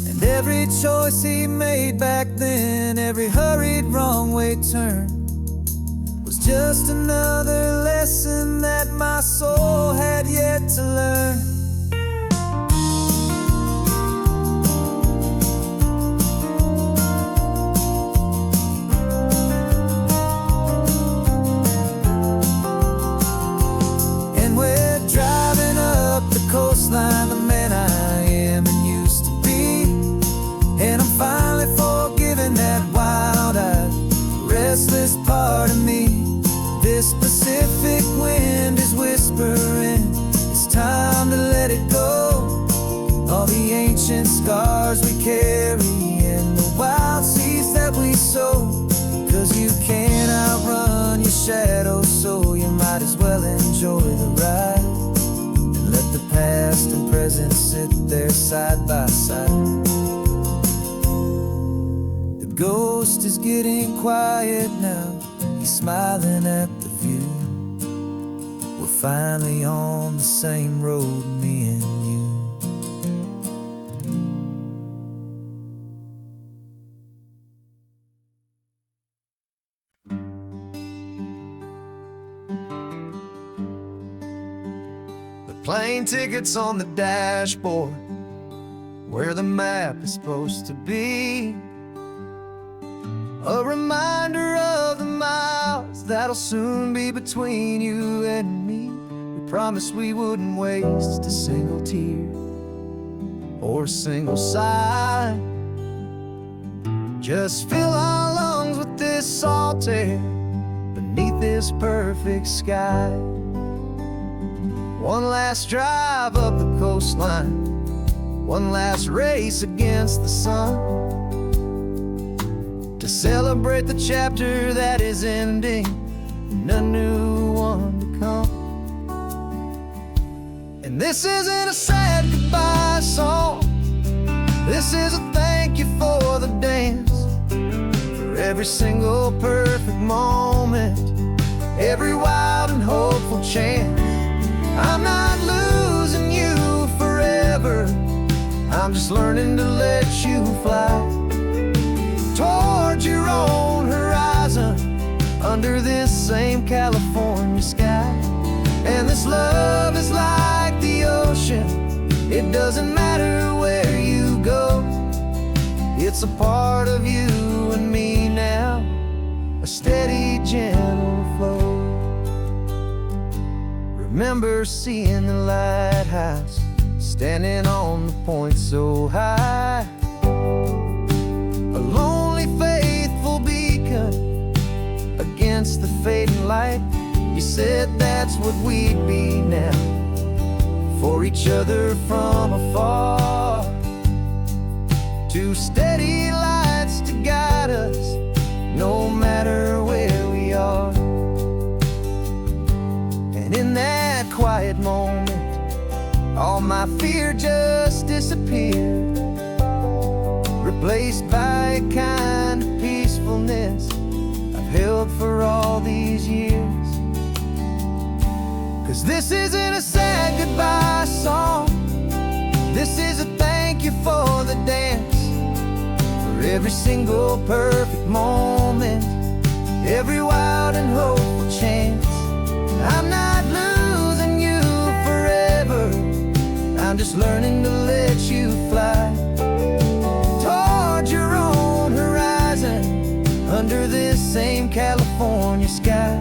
Speaker 1: And every choice he made back then, every hurried wrong way turn, was just another lesson that my soul had yet to learn. Coastline, the man I am and used to be. And I'm finally forgiving that wild-eyed, restless part of me. This Pacific wind is whispering, it's time to let it go. All the ancient scars we carry and the wild seeds that we sow. 'Cause you can't outrun your shadow, so you might as well enjoy the ride. Let the past and present sit there side by side. The ghost is getting quiet now, he's smiling at the view. We're finally on the same road, me and you. Plane tickets on the dashboard, where the map is supposed to be. A reminder of the miles that'll soon be between you and me. We promised we wouldn't waste a single tear or a single sigh. Just fill our lungs with this salt air beneath this perfect sky. One last drive up the coastline, one last race against the sun, to celebrate the chapter that is ending and a new one to come. And this isn't a sad goodbye song, This is a thank you for the dance, for every single perfect moment, every wild and hopeful chance. I'm not losing you forever, I'm just learning to let you fly towards your own horizon, under this same California sky. And this love is like the ocean, it doesn't matter where you go, it's a part of you and me now, a steady, gentle flow. Remember seeing the lighthouse, standing on the point so high, a lonely, faithful beacon against the fading light. You said that's what we'd be now, for each other from afar. Two steady lights to guide us, no matter where we are. And in that quiet moment, all my fear just disappeared, replaced by a kind of peacefulness I've held for all these years. 'Cause this isn't a sad goodbye song, this is a thank you for the dance, for every single perfect moment, every wild and hopeful chance. I'm not losing you forever, I'm just learning to let you fly towards your own horizon, under this same California sky.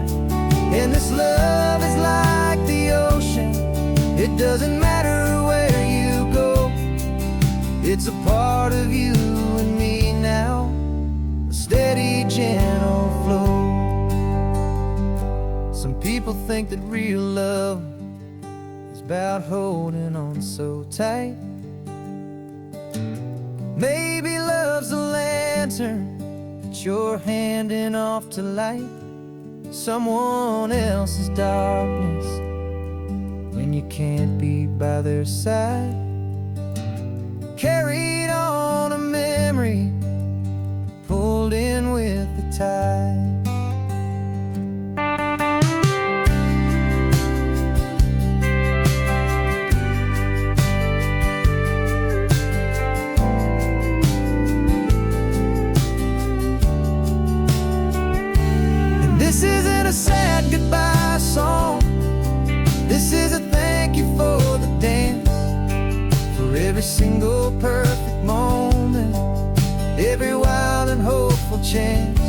Speaker 1: And this love is like the ocean, it doesn't matter where you go, it's a part of you and me now, a steady, gentle flow. Some people think that real love is about holding on so tight. Maybe love's a lantern that you're handing off to light someone else's darkness when you can't be by their side. Carried on a memory, pulled in with the tide. This isn't a sad goodbye song, this is a thank you for the dance, for every single perfect moment, every wild and hopeful chance.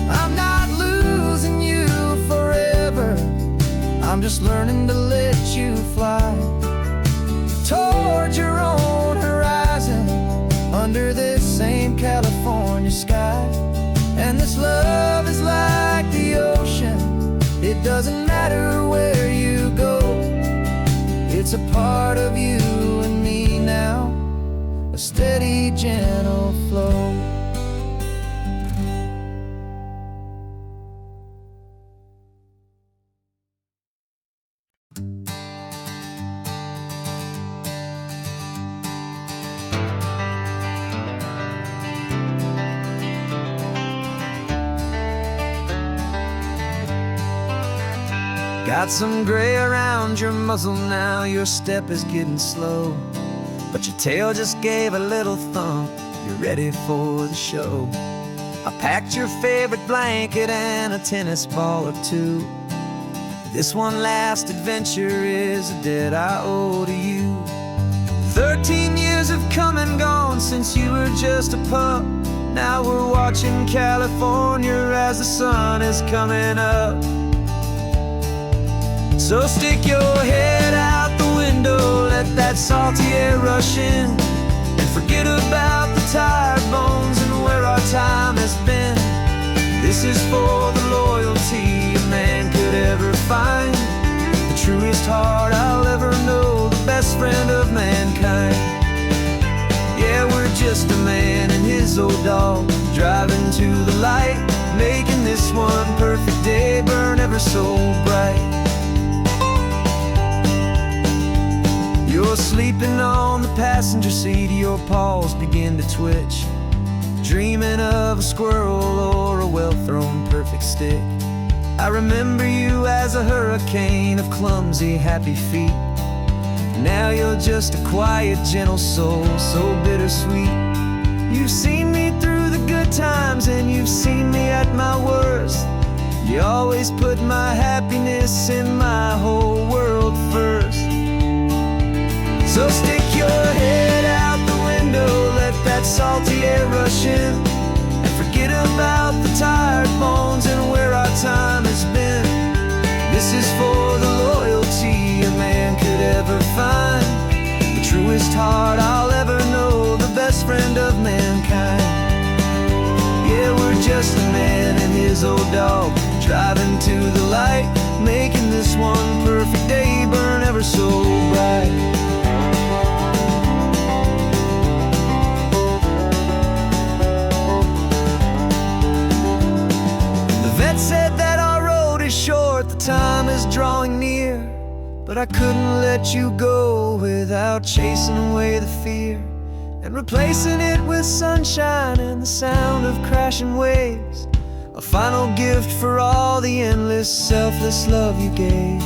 Speaker 1: I'm not losing you forever, I'm just learning to let you fly towards your own horizon, under this same California sky. And this love is like the ocean, it doesn't matter where you go, it's a part of you and me now, a steady, gentle flow. Got some gray around your muzzle now, your step is getting slow, but your tail just gave a little thump, you're ready for the show. I packed your favorite blanket and a tennis ball or two. This one last adventure is a debt I owe to you. 13 years have come and gone since you were just a pup. Now we're watching California as the sun is coming up. So stick your head out the window, let that salty air rush in, and forget about the tired bones and where our time has been. This is for the loyalty a man could ever find, the truest heart I'll ever know, the best friend of mankind. Yeah, we're just a man and his old dog, driving to the light, making this one perfect day burn ever so bright. You're sleeping on the passenger seat, your paws begin to twitch, dreaming of a squirrel or a well-thrown perfect stick. I remember you as a hurricane of clumsy, happy feet. Now you're just a quiet, gentle soul, so bittersweet. You've seen me through the good times and you've seen me at my worst. You always put my happiness in my whole world first. So stick your head out the window, let that salty air rush in, and forget about the tired bones and where our time has been. This is for the loyalty a man could ever find, the truest heart I'll ever know, the best friend of mankind. Yeah, we're just a man and his old dog, driving to the light, making this one perfect day burn ever so bright. Said that our road is short, the time is drawing near, but I couldn't let you go without chasing away the fear and replacing it with sunshine and the sound of crashing waves, a final gift for all the endless, selfless love you gave.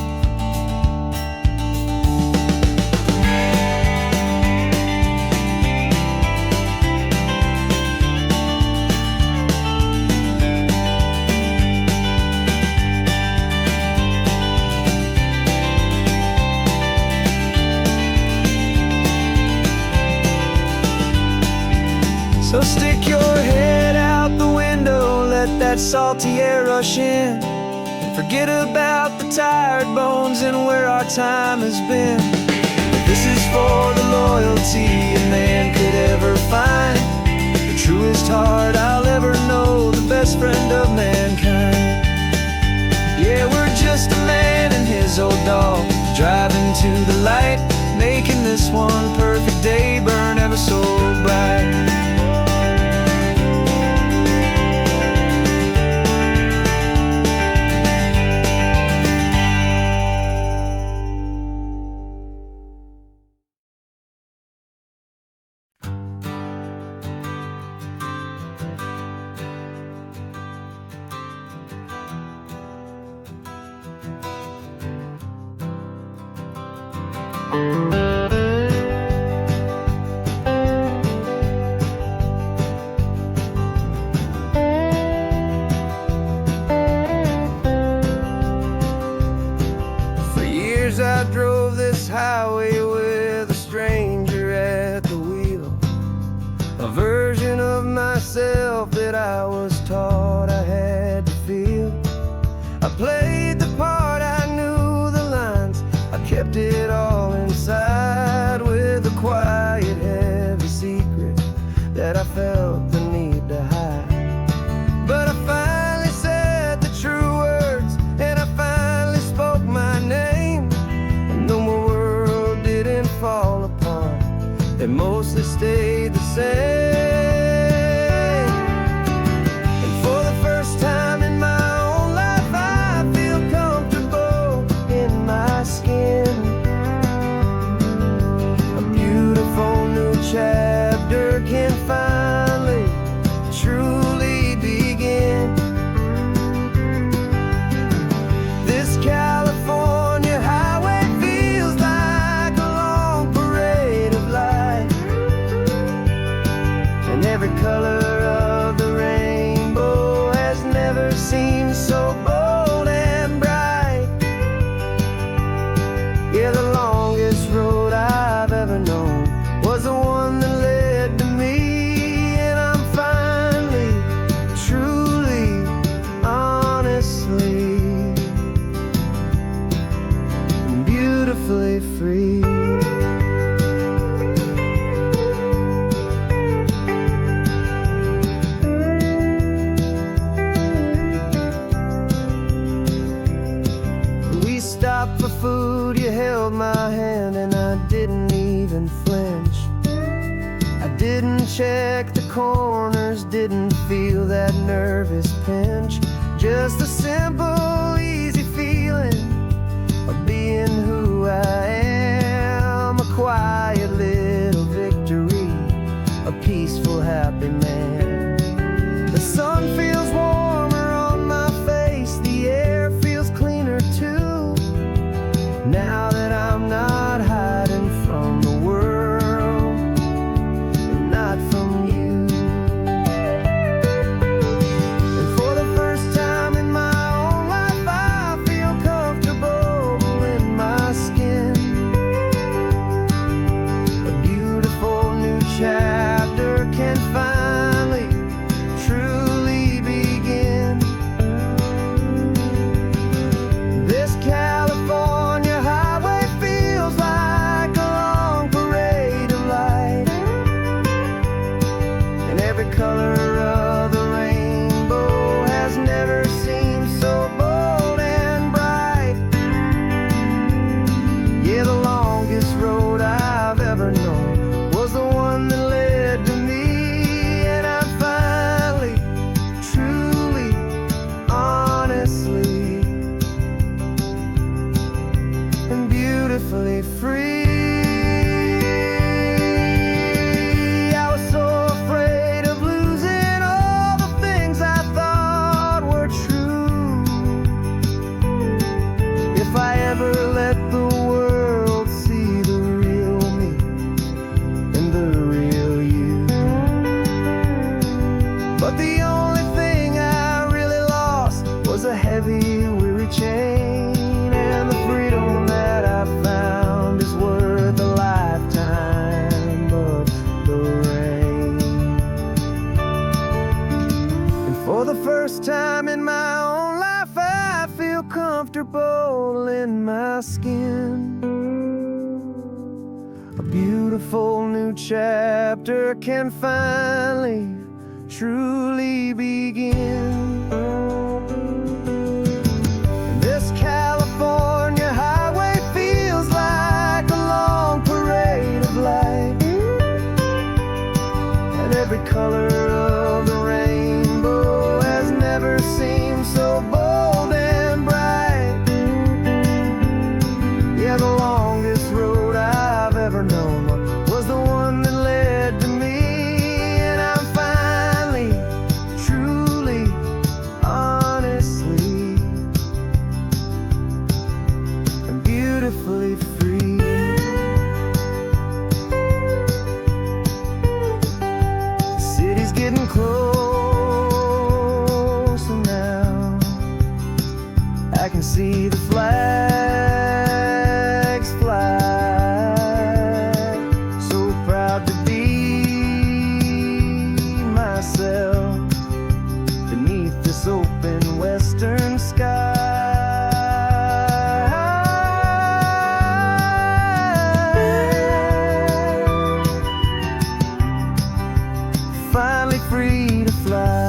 Speaker 1: So stick your head out the window, let that salty air rush in, and forget about the tired bones and where our time has been. This is for the loyalty a man could ever find, the truest heart I'll ever know, the best friend of mankind. Yeah, we're just a man and his old dog, driving to the light, making this one perfect day burn ever so bright. For years I drove this highway with a stranger at the wheel, a version of myself that I was taught I had to feel. I played the part, I knew the lines, I kept it all inside with a quiet, heavy secret that I felt the need to hide. But I finally said the true words, and I finally spoke my name, and though my world didn't fall apart, it mostly stayed the same. And for the first time in my own life, I feel comfortable in my skin. A beautiful new chapter can finally truly begin. This California highway feels like a long parade of light, and every color of the rainbow has never seemed so bold and bright. Yeah, the longest road I've ever known was the one that led to me, and I'm finally, truly, honestly, and beautifully free. We stopped for food, you held my hand, and I didn't even flinch. I didn't check the corners, didn't feel that nervous pinch. Just a simple, easy feeling of being who I am, a quiet little victory, a peaceful, happy man. The sun feels warmer on my face, the air feels cleaner too, now that I'm not hiding from the world, and not from you. And for the first time in my own life, I feel comfortable in my skin. A beautiful new chapter can finally, truly begin. This California highway feels like a long parade of light, and every color of the rainbow has never seemed so bold and bright. Yeah, the longest road I've ever known was the one that led to me, and I'm finally, truly, honestly, and beautifully free. I was so afraid of losing all the things I thought were true. If I ever let the world see the real me and the real you. But the only thing I really lost was a heavy, weary chain, and the freedom that I found is worth a lifetime of the rain. And for the first time in my own life, I feel comfortable in my skin. A beautiful new chapter can finally, truly begin. This California highway feels like a long parade of light, and every color of the rainbow has never seemed so bold and bright. Yeah, the longest road I've ever known was the one that led to me, and I'm finally, truly, honestly, and beautifully free. The city's getting closer now. I can see the flags fly. So proud to be myself beneath this open western sky. Finally free to fly.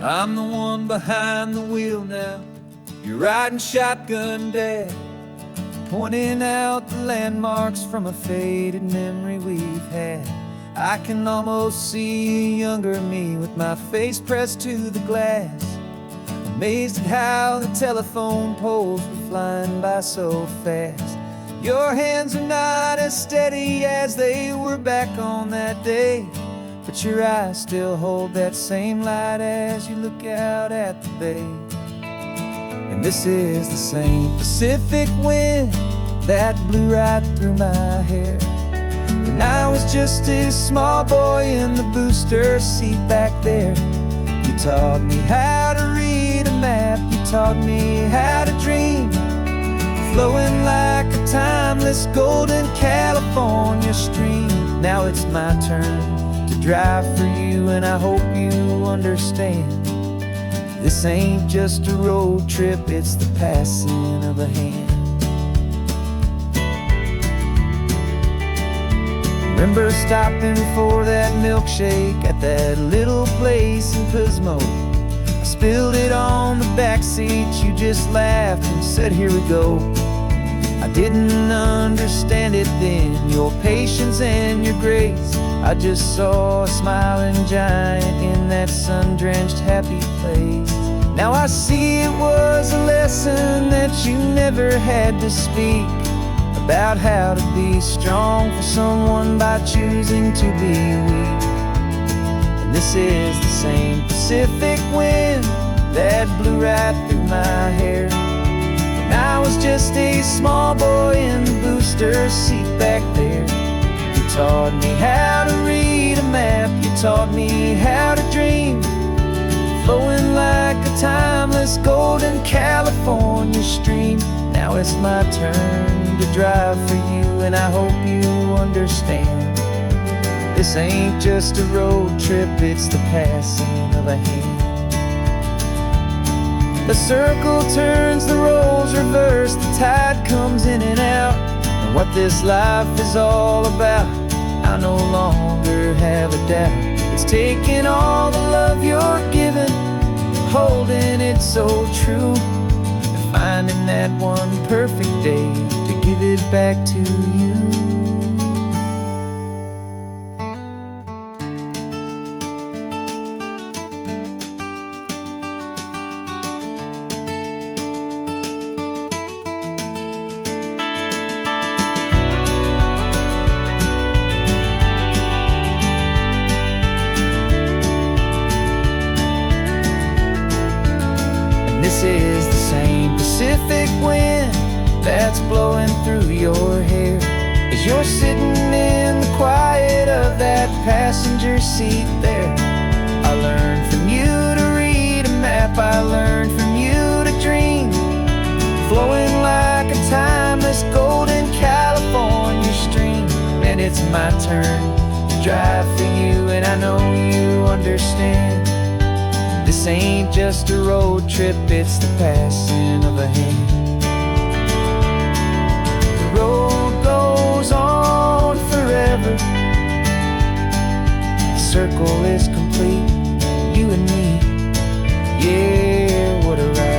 Speaker 1: I'm the one behind the wheel now. You're riding shotgun, Dad, pointing out the landmarks from a faded memory we've had. I can almost see a younger me with my face pressed to the glass, amazed at how the telephone poles were flying by so fast. Your hands are not as steady as they were back on that day, but your eyes still hold that same light as you look out at the bay. And this is the same Pacific wind that blew right through my hair when I was just a small boy in the booster seat back there. You taught me how to read a map, you taught me how to dream, flowing like a timeless golden California stream. Now it's my turn to drive for you, and I hope you understand. This ain't just a road trip, it's the passing of a hand. Remember stopping for that milkshake at that little place in Pismo. I spilled it on the back seat, you just laughed and said, here we go. I didn't understand it then, your patience and your grace. I just saw a smiling giant in that sun-drenched happy place. Now I see it was a lesson that you never had to speak, about how to be strong for someone by choosing to be weak. And this is the same Pacific wind that blew right through my hair when I was just a small boy in the booster seat back there. You taught me how to read a map, you taught me how to dream, flowing like a timeless golden California stream. Now it's my turn to drive for you, and I hope you understand. This ain't just a road trip, it's the passing of a hand. The circle turns, the roles reverse, the tide comes in and out. And what this life is all about, I no longer have a doubt. It's taking all the love you're giving, holding it so true, and finding that one perfect day to give it back to you. This is the same Pacific wind that's blowing through your hair as you're sitting in the quiet of that passenger seat there. I learned from you to read a map, I learned from you to dream, flowing like a timeless golden California stream. And it's my turn to drive for you, and I know you understand. This ain't just a road trip, it's the passing of a hand. The road goes on forever, the circle is complete, you and me, yeah, what a ride.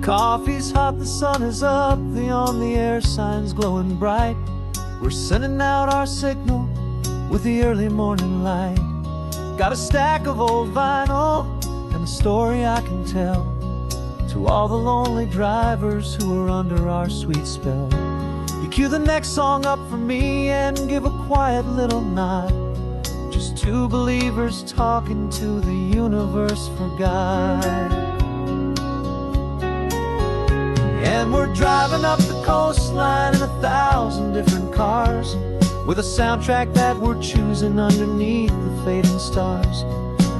Speaker 1: Coffee's hot, the sun is up, the on-the-air sign's glowing bright. We're sending out our signal with the early morning light. Got a stack of old vinyl and a story I can tell to all the lonely drivers who are under our sweet spell. You cue the next song up for me and give a quiet little nod. Just two believers talking to the universe for God. And we're driving up the coastline in 1,000 different cars, with a soundtrack that we're choosing underneath the fading stars.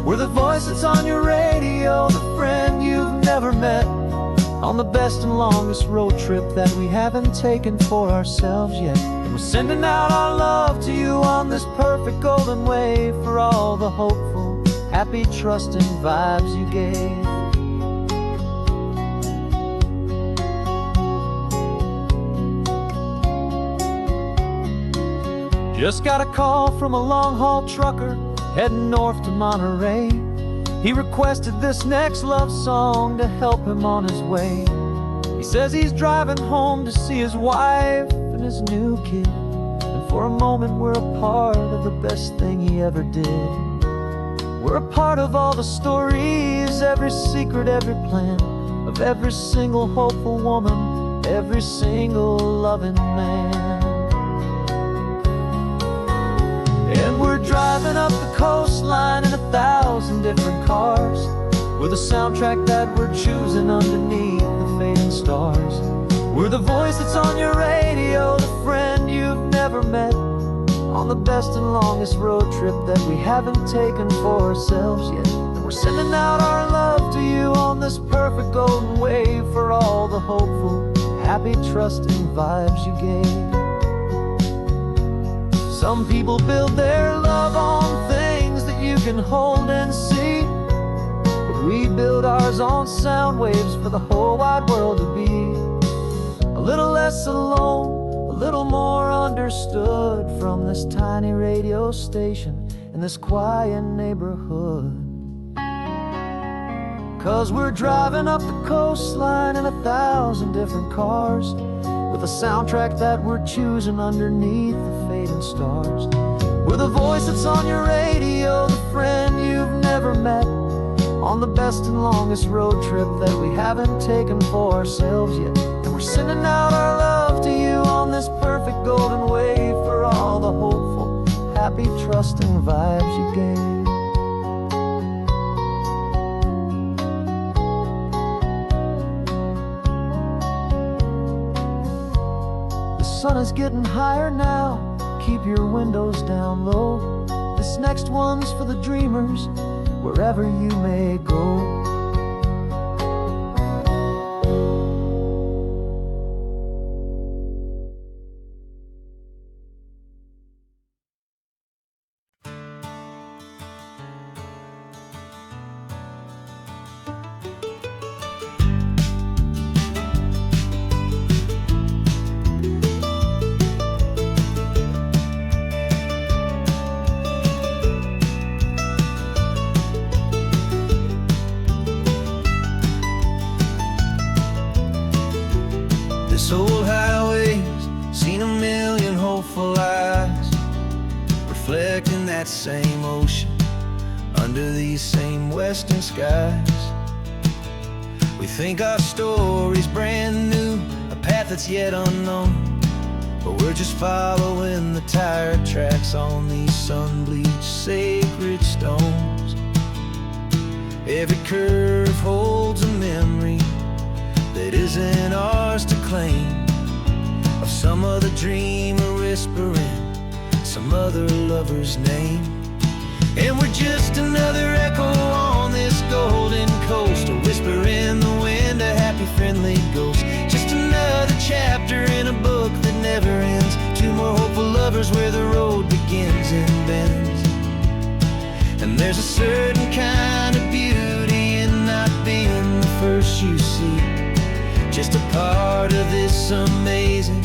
Speaker 1: We're the voice that's on your radio, the friend you've never met, on the best and longest road trip that we haven't taken for ourselves yet. And we're sending out our love to you on this perfect golden wave, for all the hopeful, happy, trusting vibes you gave. Just got a call from a long-haul trucker heading north to Monterey. He requested this next love song to help him on his way. He says he's driving home to see his wife and his new kid, and for a moment we're a part of the best thing he ever did. We're a part of all the stories, every secret, every plan, of every single hopeful woman, every single loving man. And we're driving up the coastline in 1,000 different cars, with a soundtrack that we're choosing underneath the fading stars. We're the voice that's on your radio, the friend you've never met, on the best and longest road trip that we haven't taken for ourselves yet. And we're sending out our love to you on this perfect golden wave, for all the hopeful, happy, trusting vibes you gave. Some people build their love on things that you can hold and see, but we build ours on sound waves for the whole wide world to be a little less alone, a little more understood from this tiny radio station in this quiet neighborhood. 'Cause we're driving up the coastline in 1,000 different cars, with a soundtrack that we're choosing underneath the fading stars. We're the voice that's on your radio, the friend you've never met, on the best and longest road trip that we haven't taken for ourselves yet. And we're sending out our love to you on this perfect golden wave for all the hopeful, happy, trusting vibes you gave. The sun is getting higher now, keep your windows down low. This next one's for the dreamers, wherever you may go. This old highway's seen a million hopeful eyes, reflecting that same ocean under these same western skies. We think our story's brand new, a path that's yet unknown, but we're just following the tire tracks on these sun-bleached sacred stones. Every curve holds a memory that isn't ours to claim, of some other dreamer whispering some other lover's name. And we're just another echo on this golden coast, a whisper in the wind, a happy, friendly ghost. Just another chapter in a book that never ends, two more hopeful lovers where the road begins and bends. And there's a certain kind of beauty in not being the first you see, just a part of this amazing,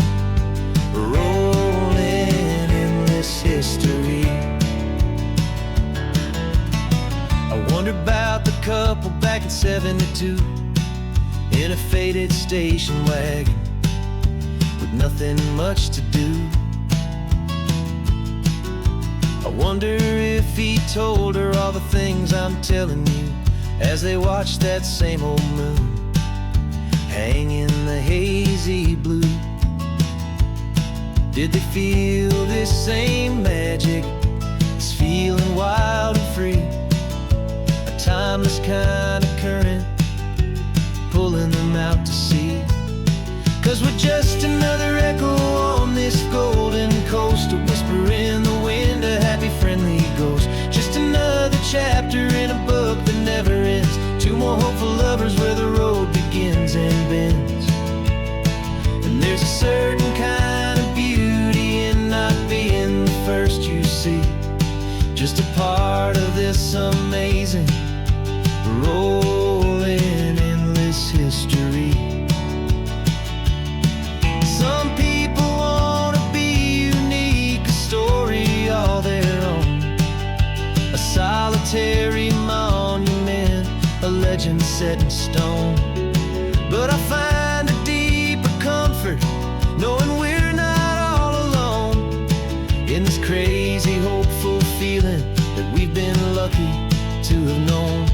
Speaker 1: rolling, endless history. I wonder about the couple back in '72 in a faded station wagon with nothing much to do. I wonder if he told her all the things I'm telling you as they watched that same old moon hang in the hazy blue. Did they feel this same magic, this feeling wild and free, a timeless kind of current pulling them out to sea? 'Cause we're just another echo on this golden coast, a whisper in the wind, a happy, friendly ghost. Just another chapter in a book that never ends, two more hopeful lovers where the road begins and bends. And there's a certain kind of beauty in not being the first you see, just a part of this amazing, rolling, endless history. Some people want to be unique, a story all their own, a solitary monument, a legend set in stone. But I find a deeper comfort knowing we're not all alone in this crazy, hopeful feeling that we've been lucky to have known.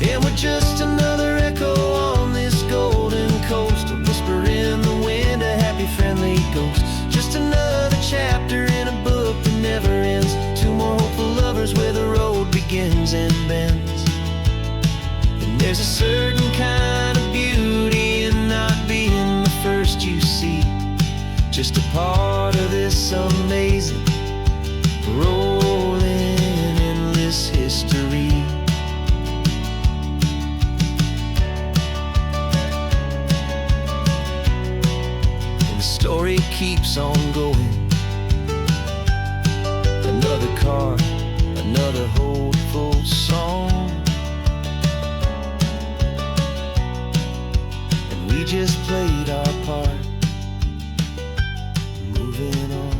Speaker 1: And we're just another echo on this golden coast, a whisper in the wind, a happy, friendly ghost. Just another chapter in a book that never ends, two more hopeful lovers where the road begins and bends. And there's a certain kind of beauty in not being the first you see, just a part of this amazing, rolling, endless history. And the story keeps on going. Another card, another hopeful song, and we just played our part, moving on.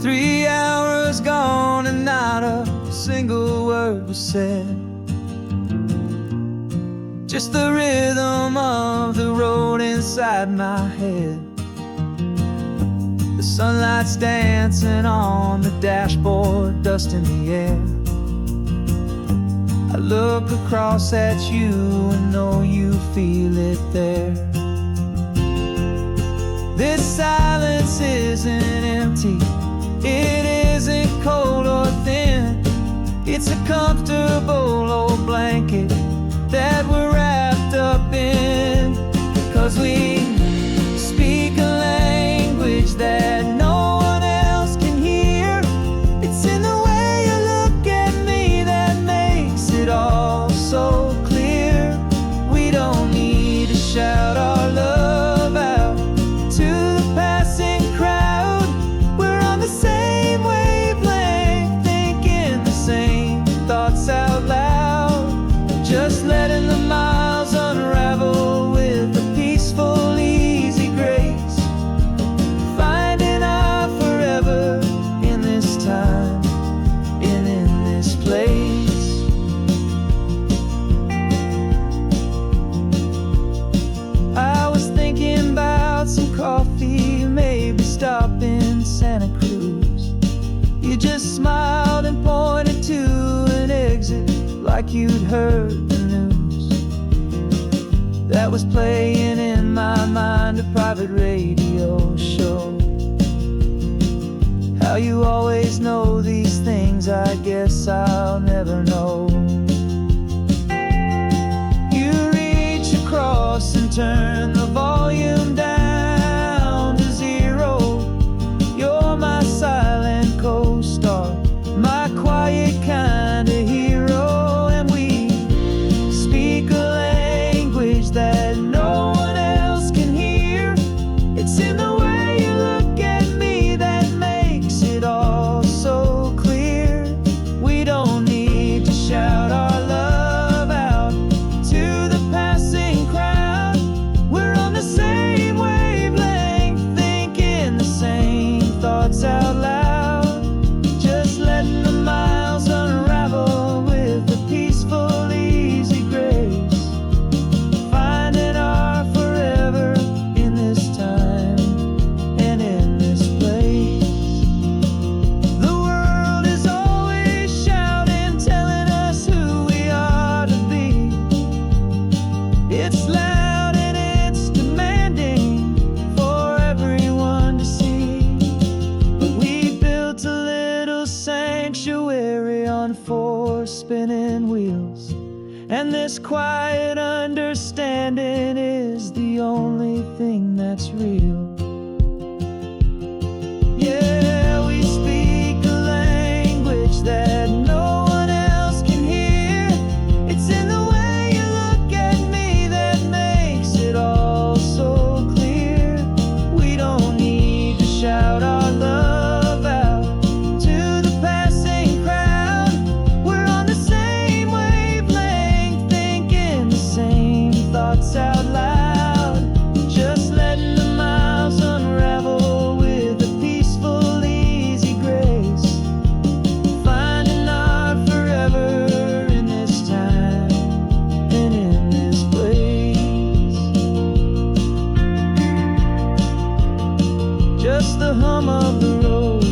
Speaker 1: Three hours gone and not a single word was said. Just the rhythm of the road inside my head. The sunlight's dancing on the dashboard, dust in the air. I look across at you and know you feel it there. This silence isn't empty, it isn't cold or thin. It's a comfortable old blanket that we're wrapped up in. 'Cause we speak a language that no one else can hear. It's in the way you look at me that makes it all so clear. We don't need to shout our love out to the passing crowd. We're on the same wavelength, thinking the same thoughts out loud. Just letting the miles unravel with a peaceful, easy grace. Finding our forever in this time and in this place. I was thinking about some coffee, maybe stop in Santa Cruz. You just smiled and pointed to an exit like you'd heard the news. That was playing in my mind, a private radio show. How you always know these things, I guess I'll never know. You reach across and turn the volume down to zero. You're my silent co-star, my quiet kind of hero. And we speak a language that no one else can hear. It's in the way you look at me that makes it all so clear. We don't need to shout our love out to the passing crowd. We're on the same wavelength, thinking the same thoughts out loud. Just letting the miles unravel with a peaceful, easy grace. Finding our forever in this time and in this place. The world is always shouting, telling us who we are to be. It's loud and it's demanding for everyone to see. But we built a little sanctuary on four spinning wheels, and this quiet understanding is the only thing that's real. Yeah, we speak a language that no one else can hear. It's in the way you look at me that makes it all so clear. We don't need to shout our love out to the passing crowd. We're on the same wavelength, thinking the same thoughts out loud. Just letting the miles unravel with a peaceful, easy grace. Finding our forever in this time and in this place. Just the hum of the road,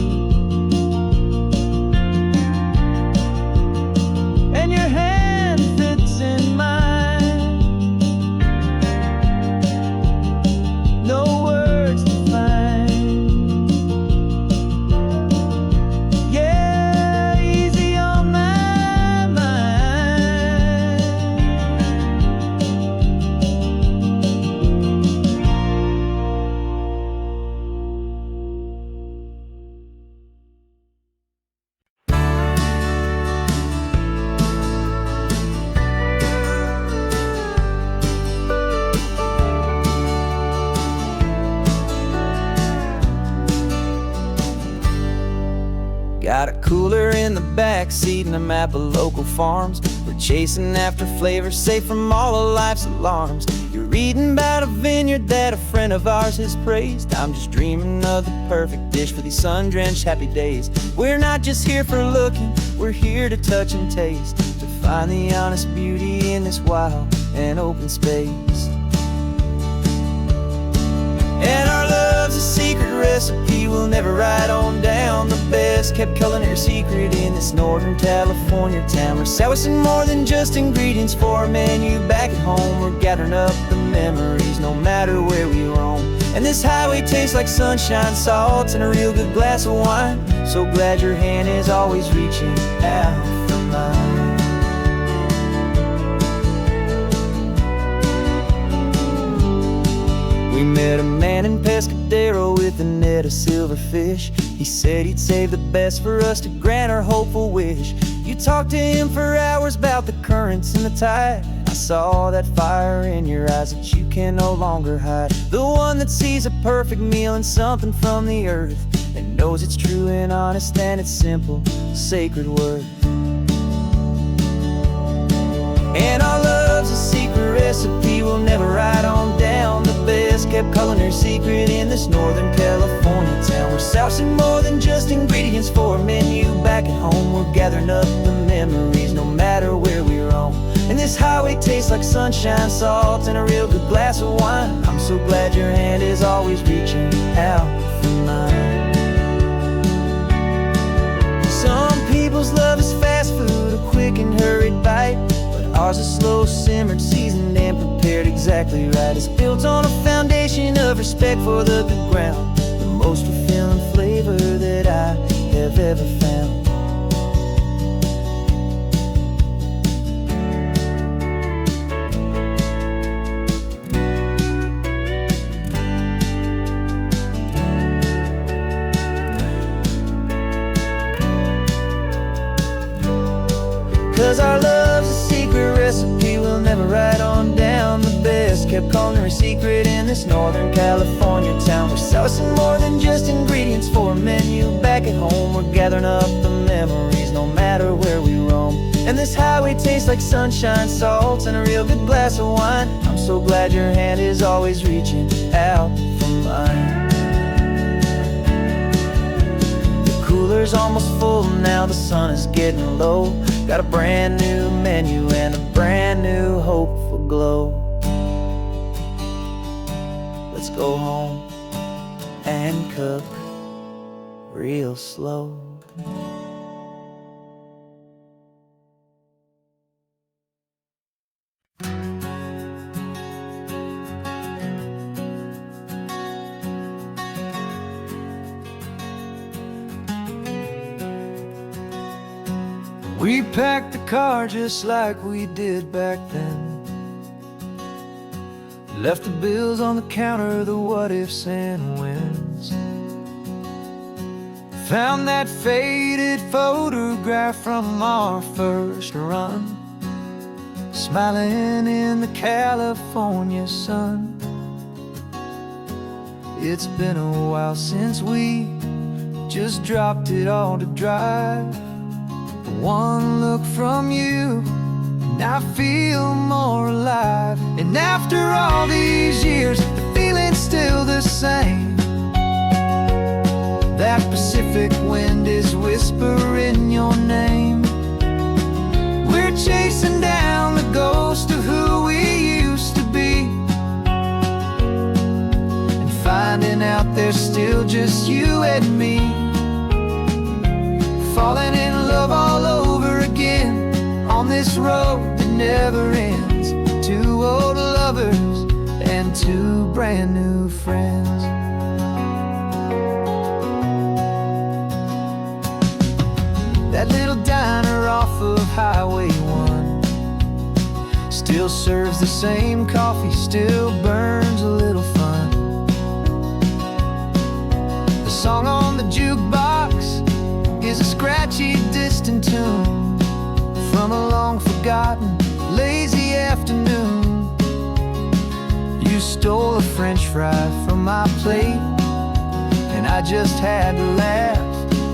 Speaker 1: Got a cooler in the back seat and a map of local farms. We're chasing after flavors safe from all of life's alarms. You're reading about a vineyard that a friend of ours has praised. I'm just dreaming of the perfect dish for these sun-drenched happy days. We're not just here for looking, we're here to touch and taste, to find the honest beauty in this wild and open space. And our love's a secret recipe we'll never write on down. The best kept culinary secret in this Northern California town. We're sourcing more than just ingredients for a menu back at home. We're gathering up the memories no matter where we roam. And this highway tastes like sunshine, salt, and a real good glass of wine. So glad your hand is always reaching out for mine. We met a man in Pescadero with a net of silverfish. He said he'd save the best for us to grant our hopeful wish. You talked to him for hours about the currents and the tide. I saw that fire in your eyes that you can no longer hide. The one that sees a perfect meal and something from the earth, and knows it's true and honest and it's simple, sacred worth. And our love's a secret recipe we'll never write on down. The best kept culinary secret in this Northern California town. We're sourcing more than just ingredients for a menu back at home. We're gathering up the memories no matter where we roam. And this highway tastes like sunshine, salt, and a real good glass of wine. I'm so glad your hand is always reaching out for mine. Some people's love is fast food, a quick and hurried bite. Ours is slow simmered, seasoned and prepared exactly right. It's built on a foundation of respect for the good ground, the most fulfilling flavor that I have ever found. 'Cause our love's a secret recipe we'll never write on down. The best kept culinary secret in this Northern California town. We're sourcing more than just ingredients for a menu back at home. We're gathering up the memories no matter where we roam. And this highway tastes like sunshine, salt, and a real good glass of wine. I'm so glad your hand is always reaching out for mine. The cooler's almost full now, the sun is getting low. Got a brand new menu and a brand new hopeful glow. Let's go home and cook real slow. We packed the car just like we did back then. Left the bills on the counter, the what ifs and whens. Found that faded photograph from our first run, smiling in the California sun. It's been a while since we just dropped it all to drive. One look from you and I feel more alive. And after all these years, the feeling's still the same. That Pacific wind is whispering your name. We're chasing down the ghost of who we used to be, and finding out there's still just you and me. Falling in love all over again on this road that never ends. Two old lovers and two brand new friends. That little diner off of Highway 1 still serves the same coffee, still burns a little fun. The song on the jukebox is a scratchy, distant tune from a long-forgotten, lazy afternoon. You stole a French fry from my plate, and I just had to laugh,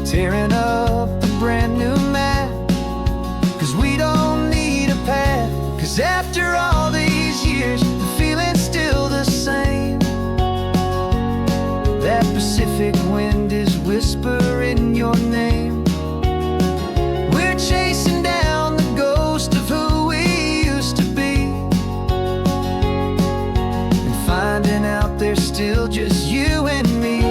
Speaker 1: tearing up after all these years, the feeling's still the same. That Pacific wind is whispering your name. We're chasing down the ghost of who we used to be, and finding out there's still just you and me.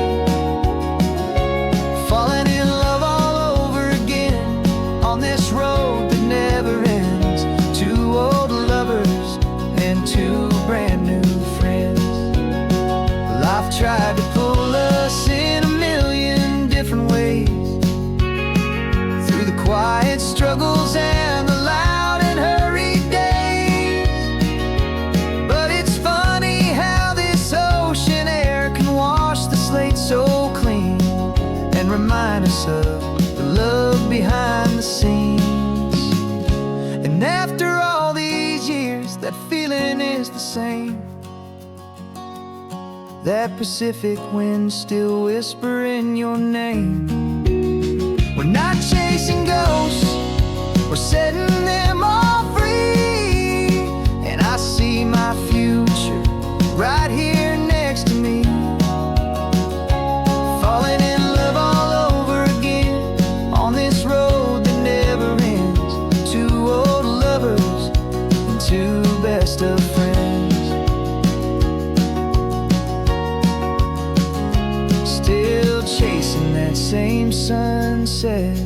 Speaker 1: Falling in love all over again on this road that never ends. Two old lovers and two brand new friends. Life tried to pull us in a million different ways, through the quiet struggles and the loud and hurried days. But it's funny how this ocean air can wash the slate so clean, and remind us of the love behind the scenes. And after all these years, that feeling is the same. That Pacific wind still whispering your name. We're not chasing ghosts, we're setting them all free. And I see my future right here next to me. Falling in love all over again on this road that never ends. Two old lovers and two best of friends. Still chasing that same sunset,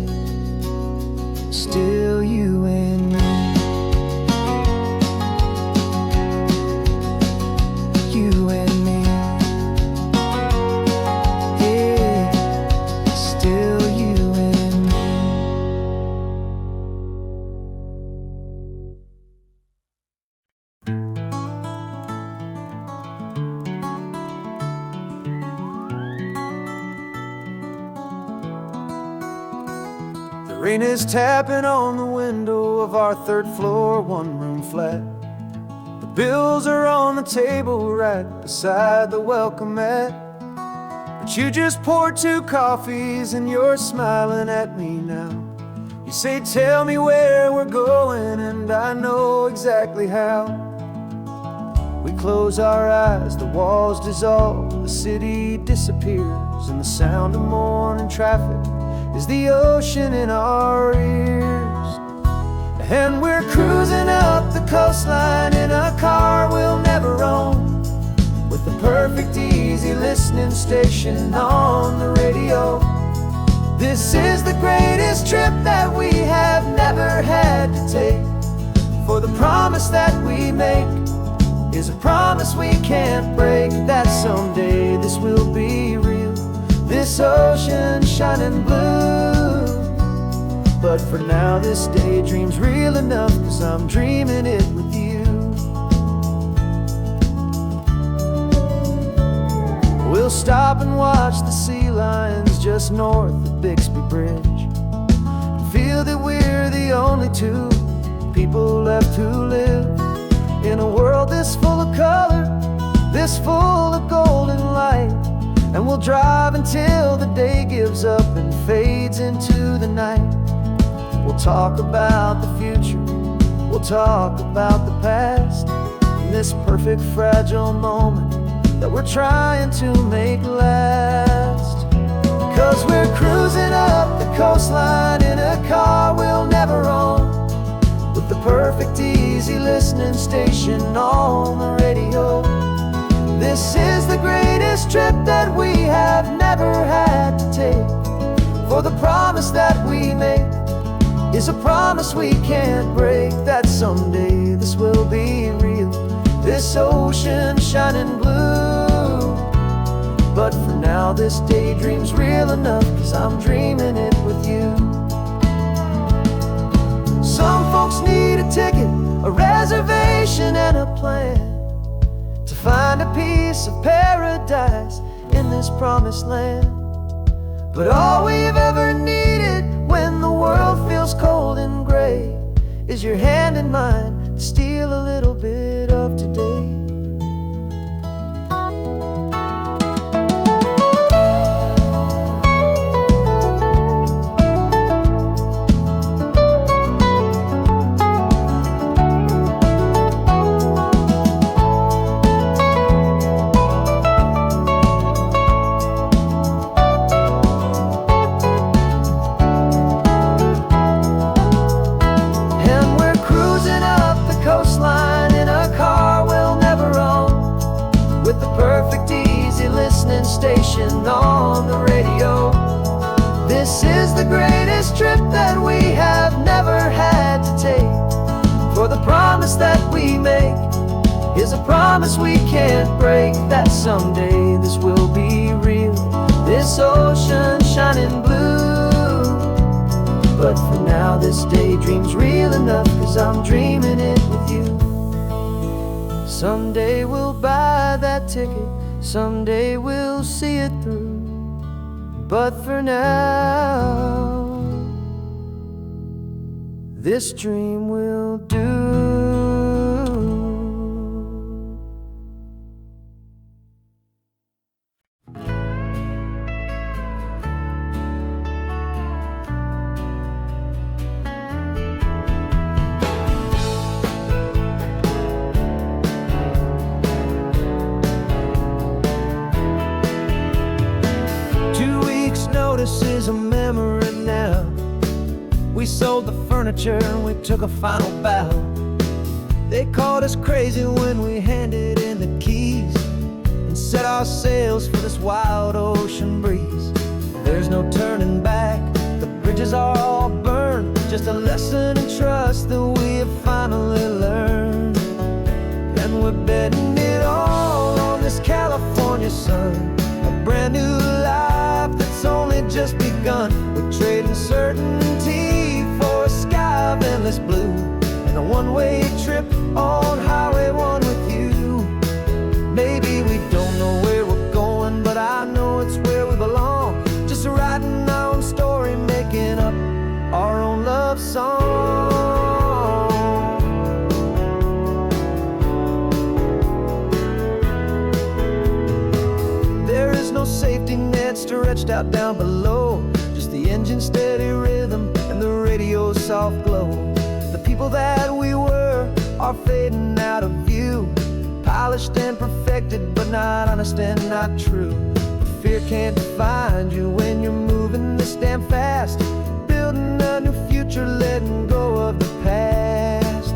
Speaker 1: still you and me. You and me. Yeah, still you and me. The rain is tapping on the window of our third floor, one-room flat. The bills are on the table right beside the welcome mat. But you just poured 2 coffees and you're smiling at me now. You say, tell me where we're going, and I know exactly how. We close our eyes, the walls dissolve, the city disappears, and the sound of morning traffic is the ocean in our ears. And we're cruising up the coastline in a car we'll never own, with the perfect easy listening station on the radio. This is the greatest trip that we have never had to take, for the promise that we make is a promise we can't break, that someday this will be real, this ocean shining blue. But for now this daydream's real enough, 'cause I'm dreaming it with you. We'll stop and watch the sea lions just north of Bixby Bridge, and feel that we're the only two people left who live in a world this full of color, this full of golden light. And we'll drive until the day gives up and fades into the night. We'll talk about the future, we'll talk about the past, in this perfect fragile moment that we're trying to make last. 'Cause we're cruising up the coastline in a car we'll never own, with the perfect easy listening station on the radio. This is the greatest trip that we have never had to take, for the promise that we make is a promise we can't break, that someday this will be real, this ocean shining blue. But for now this daydream's real enough, 'cause I'm dreaming it with you. Some folks need a ticket, a reservation and a plan, to find a piece of paradise in this promised land. But all we've ever needed when the world feels cold and gray is your hand in mine to steal a little bit of today. This is the greatest trip that we have never had to take. For the promise that we make is a promise we can't break, that someday this will be real, this ocean shining blue. But for now this daydream's real enough, 'cause I'm dreaming it with you. Someday we'll buy that ticket, someday we'll see it through. But for now, this dream will do. 2 weeks' notice is a memory now. We sold the furniture and we took a final bow. They called us crazy when we handed in the keys and set our sails for this wild ocean breeze. There's no turning back, the bridges are all burned, just a lesson in trust that we have finally learned. And we're betting it all on this California sun, a brand new life that's only just begun. We're trading certainty for a sky of endless blue, and a one-way trip on Highway 1 with you. Maybe we don't know where we're going, but I know it's where we belong. Just writing our own story, making up our own love song. There is no safety net stretched out down below, just the engine's steady rhythm and the radio's soft glow. The people that we were are fading out of view, polished and perfected, but not honest and not true. Fear can't define you when you're moving this damn fast, building a new future, letting go of the past.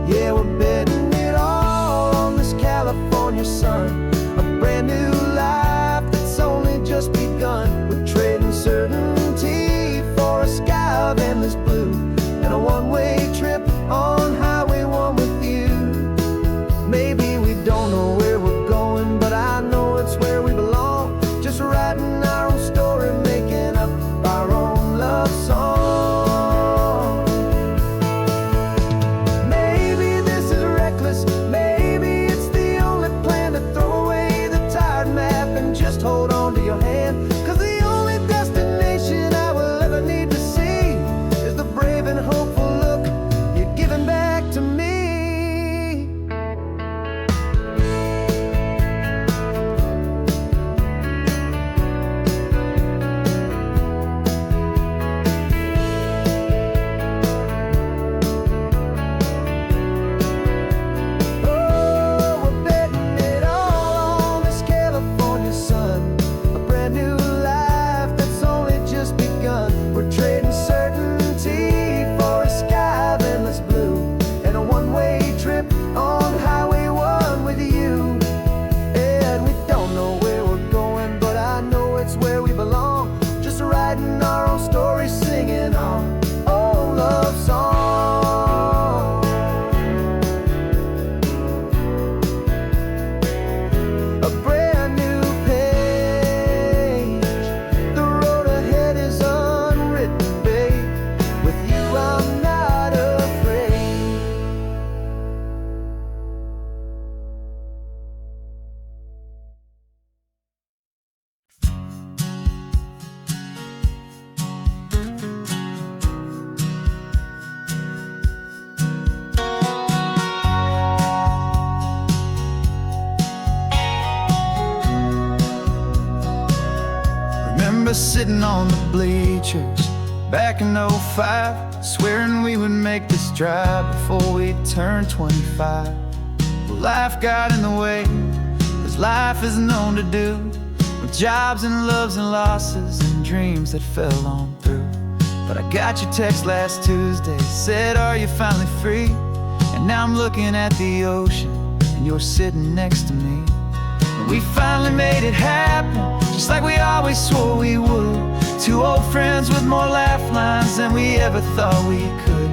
Speaker 1: Yeah, we're betting it all on this California sun, a brand new life that's only just begun. We're trading certainty for a sky of endless blue, and a one-way trip on Highway 1 with you. Maybe we don't know where we're going, but I know it's where we belong. Just writing our own story, making up our own love song. Maybe this is reckless, maybe it's the only plan to throw away the tired map and just hold on to your hand. 'Cause the only destination I will ever need to see is the brave and hopeful look you're giving back to me. Oh, we're betting it all on this California sun, a brand new life that's only just begun. We're trading certainty for a sky of endless blue, and a one-way trip on Highway 1 with you. And we don't know where we're going, but I know it's where we belong. Just writing our own story, singing our own love song. A brand new page, the road ahead is unwritten, babe. With you I'm not afraid. Remember sitting on the bleachers back in '05, swearing we would make this drive before we turned 25. Well, life got in the way, as life is known to do, with jobs and loves and losses and dreams that fell on through. But I got your text last Tuesday, said, are you finally free? And now I'm looking at the ocean, and you're sitting next to me. And we finally made it happen, just like we always swore we would. Two old friends with more laugh lines than we ever thought we could.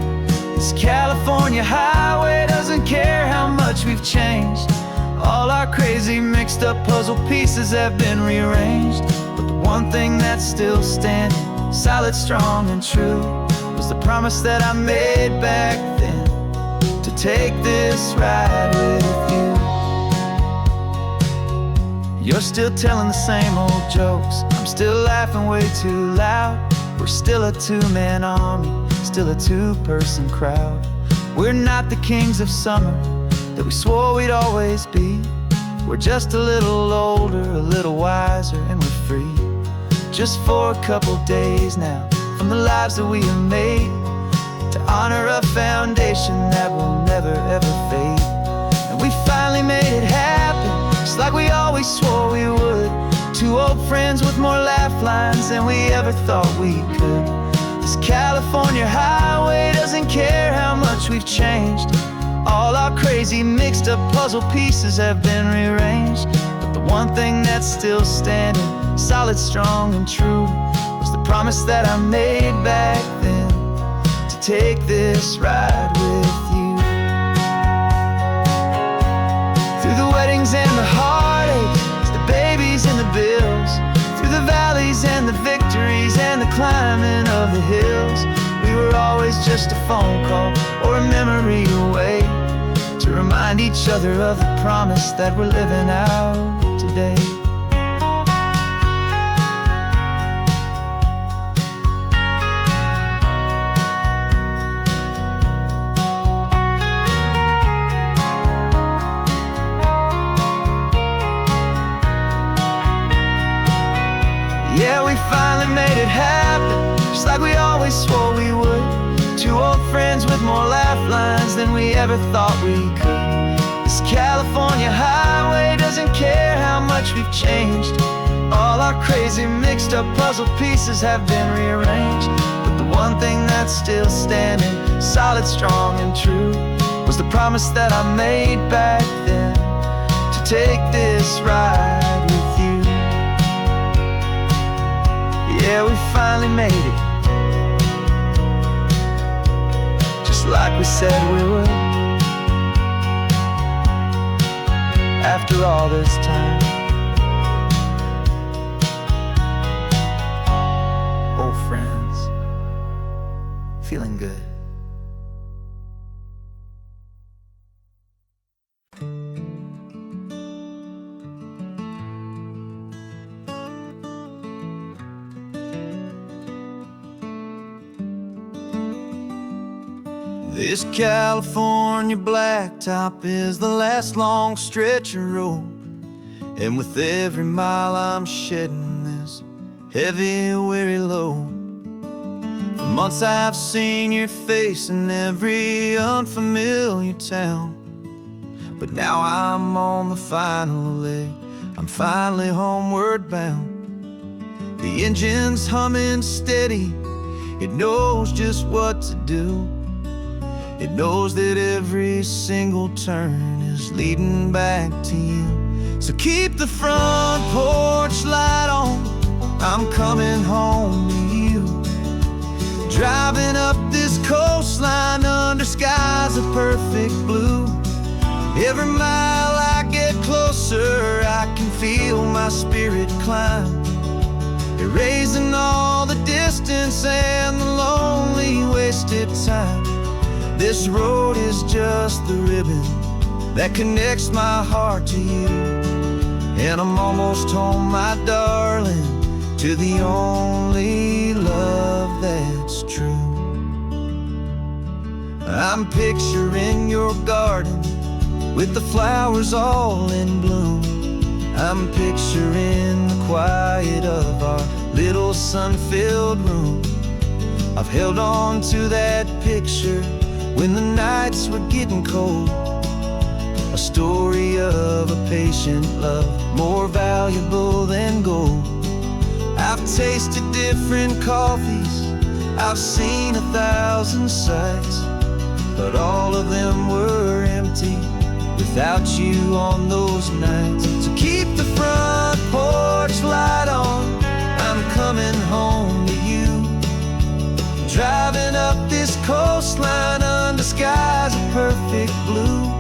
Speaker 1: This California highway doesn't care how much we've changed. All our crazy mixed up puzzle pieces have been rearranged. But the one thing that's still standing, solid, strong, and true, was the promise that I made back then, to take this ride with you. You're still telling the same old jokes, I'm still laughing way too loud. We're still a two-man army, still a two-person crowd. We're not the kings of summer that we swore we'd always be. We're just a little older, a little wiser, and we're free. Just for a couple days now, from the lives that we have made, to honor a foundation that will never ever fade. And we finally made it happen, just like we always swore we would. Two old friends with more laugh lines than we ever thought we could. This California highway doesn't care how much we've changed. All our crazy mixed up puzzle pieces have been rearranged. But the one thing that's still standing, solid, strong, and true, was the promise that I made back then, to take this ride with you. Through the weddings and the heartaches, the babies and the bills, through the valleys and the victories and the climbing of the hills, we were always just a phone call or a memory away, to remind each other of the promise that we're living out today. Yeah, we finally made it happen, just like we always swore we would. Two old friends with more laugh lines than we ever thought we could. This California highway doesn't care how much we've changed. All our crazy mixed up puzzle pieces have been rearranged. But the one thing that's still standing, solid, strong, and true, was the promise that I made back then, to take this ride with you. Yeah, we finally made it, just like we said we would. After all this time, old friends, feeling good. This California blacktop is the last long stretch of road, and with every mile I'm shedding this heavy, weary load. For months I've seen your face in every unfamiliar town, but now I'm on the final leg, I'm finally homeward bound. The engine's humming steady, it knows just what to do. It knows that every single turn is leading back to you. So keep the front porch light on, I'm coming home to you. Driving up this coastline under skies of perfect blue. Every mile I get closer, I can feel my spirit climb, erasing all the distance and the lonely wasted time. This road is just the ribbon that connects my heart to you, and I'm almost home, my darling, to the only love that's true. I'm picturing your garden with the flowers all in bloom. I'm picturing the quiet of our little sun-filled room. I've held on to that picture when the nights were getting cold, a story of a patient love, more valuable than gold. I've tasted different coffees, I've seen 1,000 sights, but all of them were empty without you on those nights. So keep the front porch light on, I'm coming home to you. Driving up this coastline under skies of perfect blue.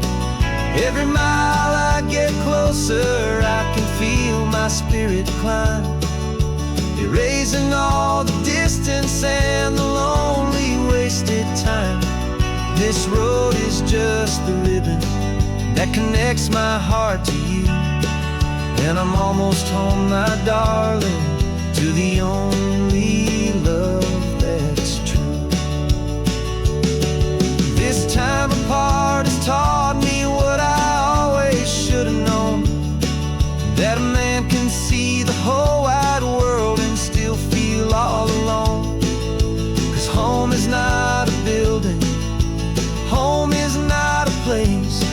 Speaker 1: Every mile I get closer, I can feel my spirit climb, erasing all the distance and the lonely wasted time. This road is just the ribbon that connects my heart to you. And I'm almost home, my darling, to the only love that's true. This time apart has taught me what I always should have known, that a man can see the whole wide world and still feel all alone. 'Cause home is not a building, home is not a place,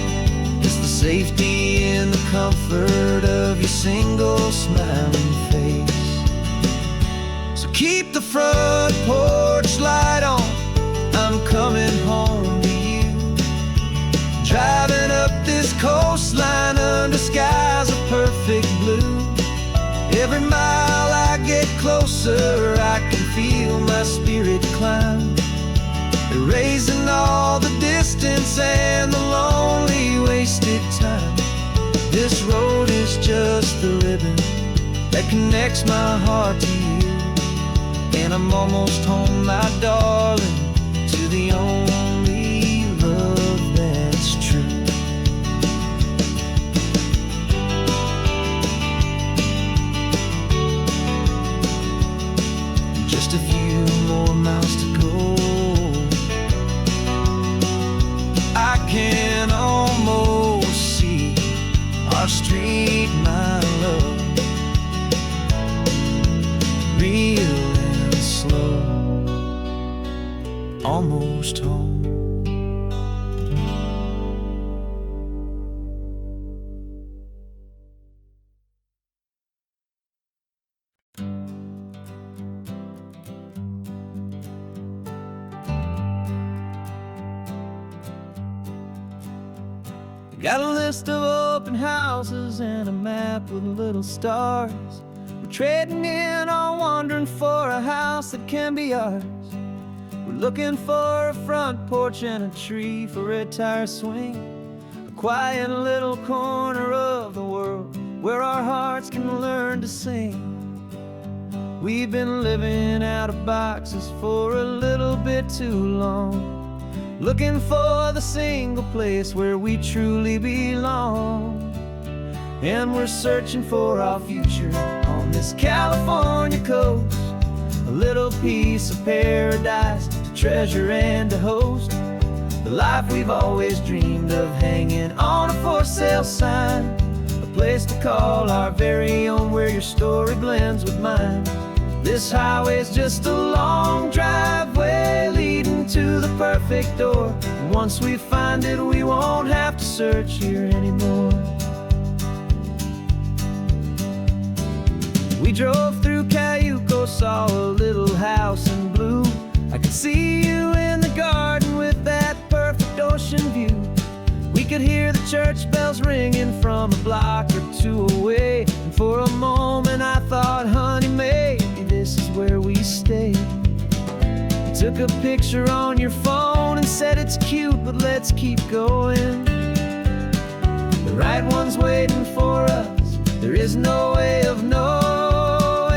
Speaker 1: it's the safety and the comfort of your single smiling face. So keep the front porch light on, I'm coming home to you. Driving up this coastline under skies of perfect blue. Every mile I get closer, I can feel my spirit climb, erasing all the distance and the lonely wasted time. This road is just the ribbon that connects my heart to you. And I'm almost home, my darling, to the only love that's true. Just a few more miles to go, I can almost see our street, my love, real and slow, almost home. Got a list of open houses and a map with little stars. We're trading in or wandering for a house that can be ours. We're looking for a front porch and a tree for a tire swing, a quiet little corner of the world where our hearts can learn to sing. We've been living out of boxes for a little bit too long, looking for the single place where we truly belong. And we're searching for our future on this California coast, a little piece of paradise to treasure and to host, the life we've always dreamed of, hanging on a for sale sign, a place to call our very own where your story blends with mine. This highway's just a long driveway leading to the perfect door. And once we find it, we won't have to search here anymore. We drove through Cayuco, saw a little house in blue. I could see you in the garden with that perfect ocean view. We could hear the church bells ringing from a block or two away. And for a moment I thought, honey, maybe this is where we stay. You took a picture on your phone and said it's cute, but let's keep going. The right one's waiting for us, there is no way of knowing,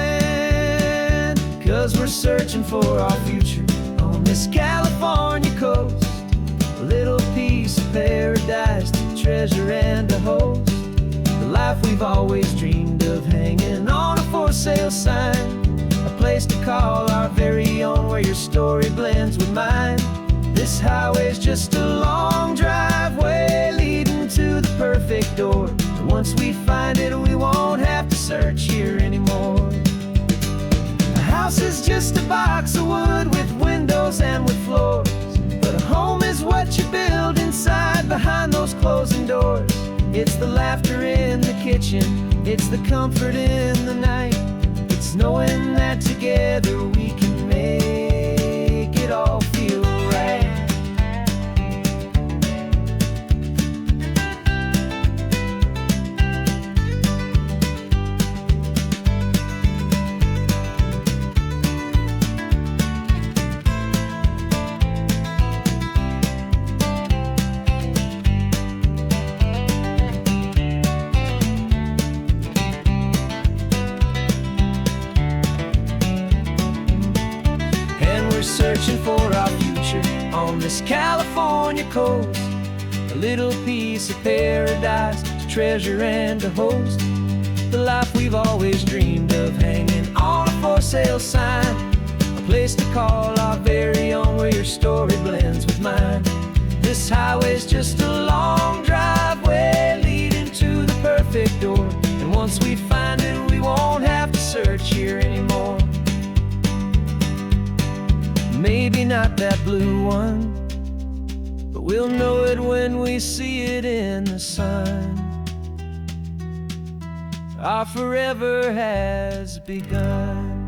Speaker 1: 'cause we're searching for our future on this California coast, a little piece of paradise to treasure and to host, the life we've always dreamed of, hanging on a for sale sign, a place to call our very own where your story blends with mine. This highway's just a long driveway leading to the perfect door. And once we find it, we won't have to search here anymore. A house is just a box of wood with windows and with floors, but a home is what you build inside behind those closing doors. It's the laughter in the kitchen, it's the comfort in the night, it's knowing that together we can make it all feel right. we're searching for our future on this California coast. A little piece of paradise to treasure and to host. The life we've always dreamed of, hanging on a for sale sign. A place to call our very own, where your story blends with mine. This highway's just a long driveway leading to the perfect door. And once we find it, we won't have to search here anymore. Maybe not that blue one, but we'll know it when we see it in the sun. Our forever has begun.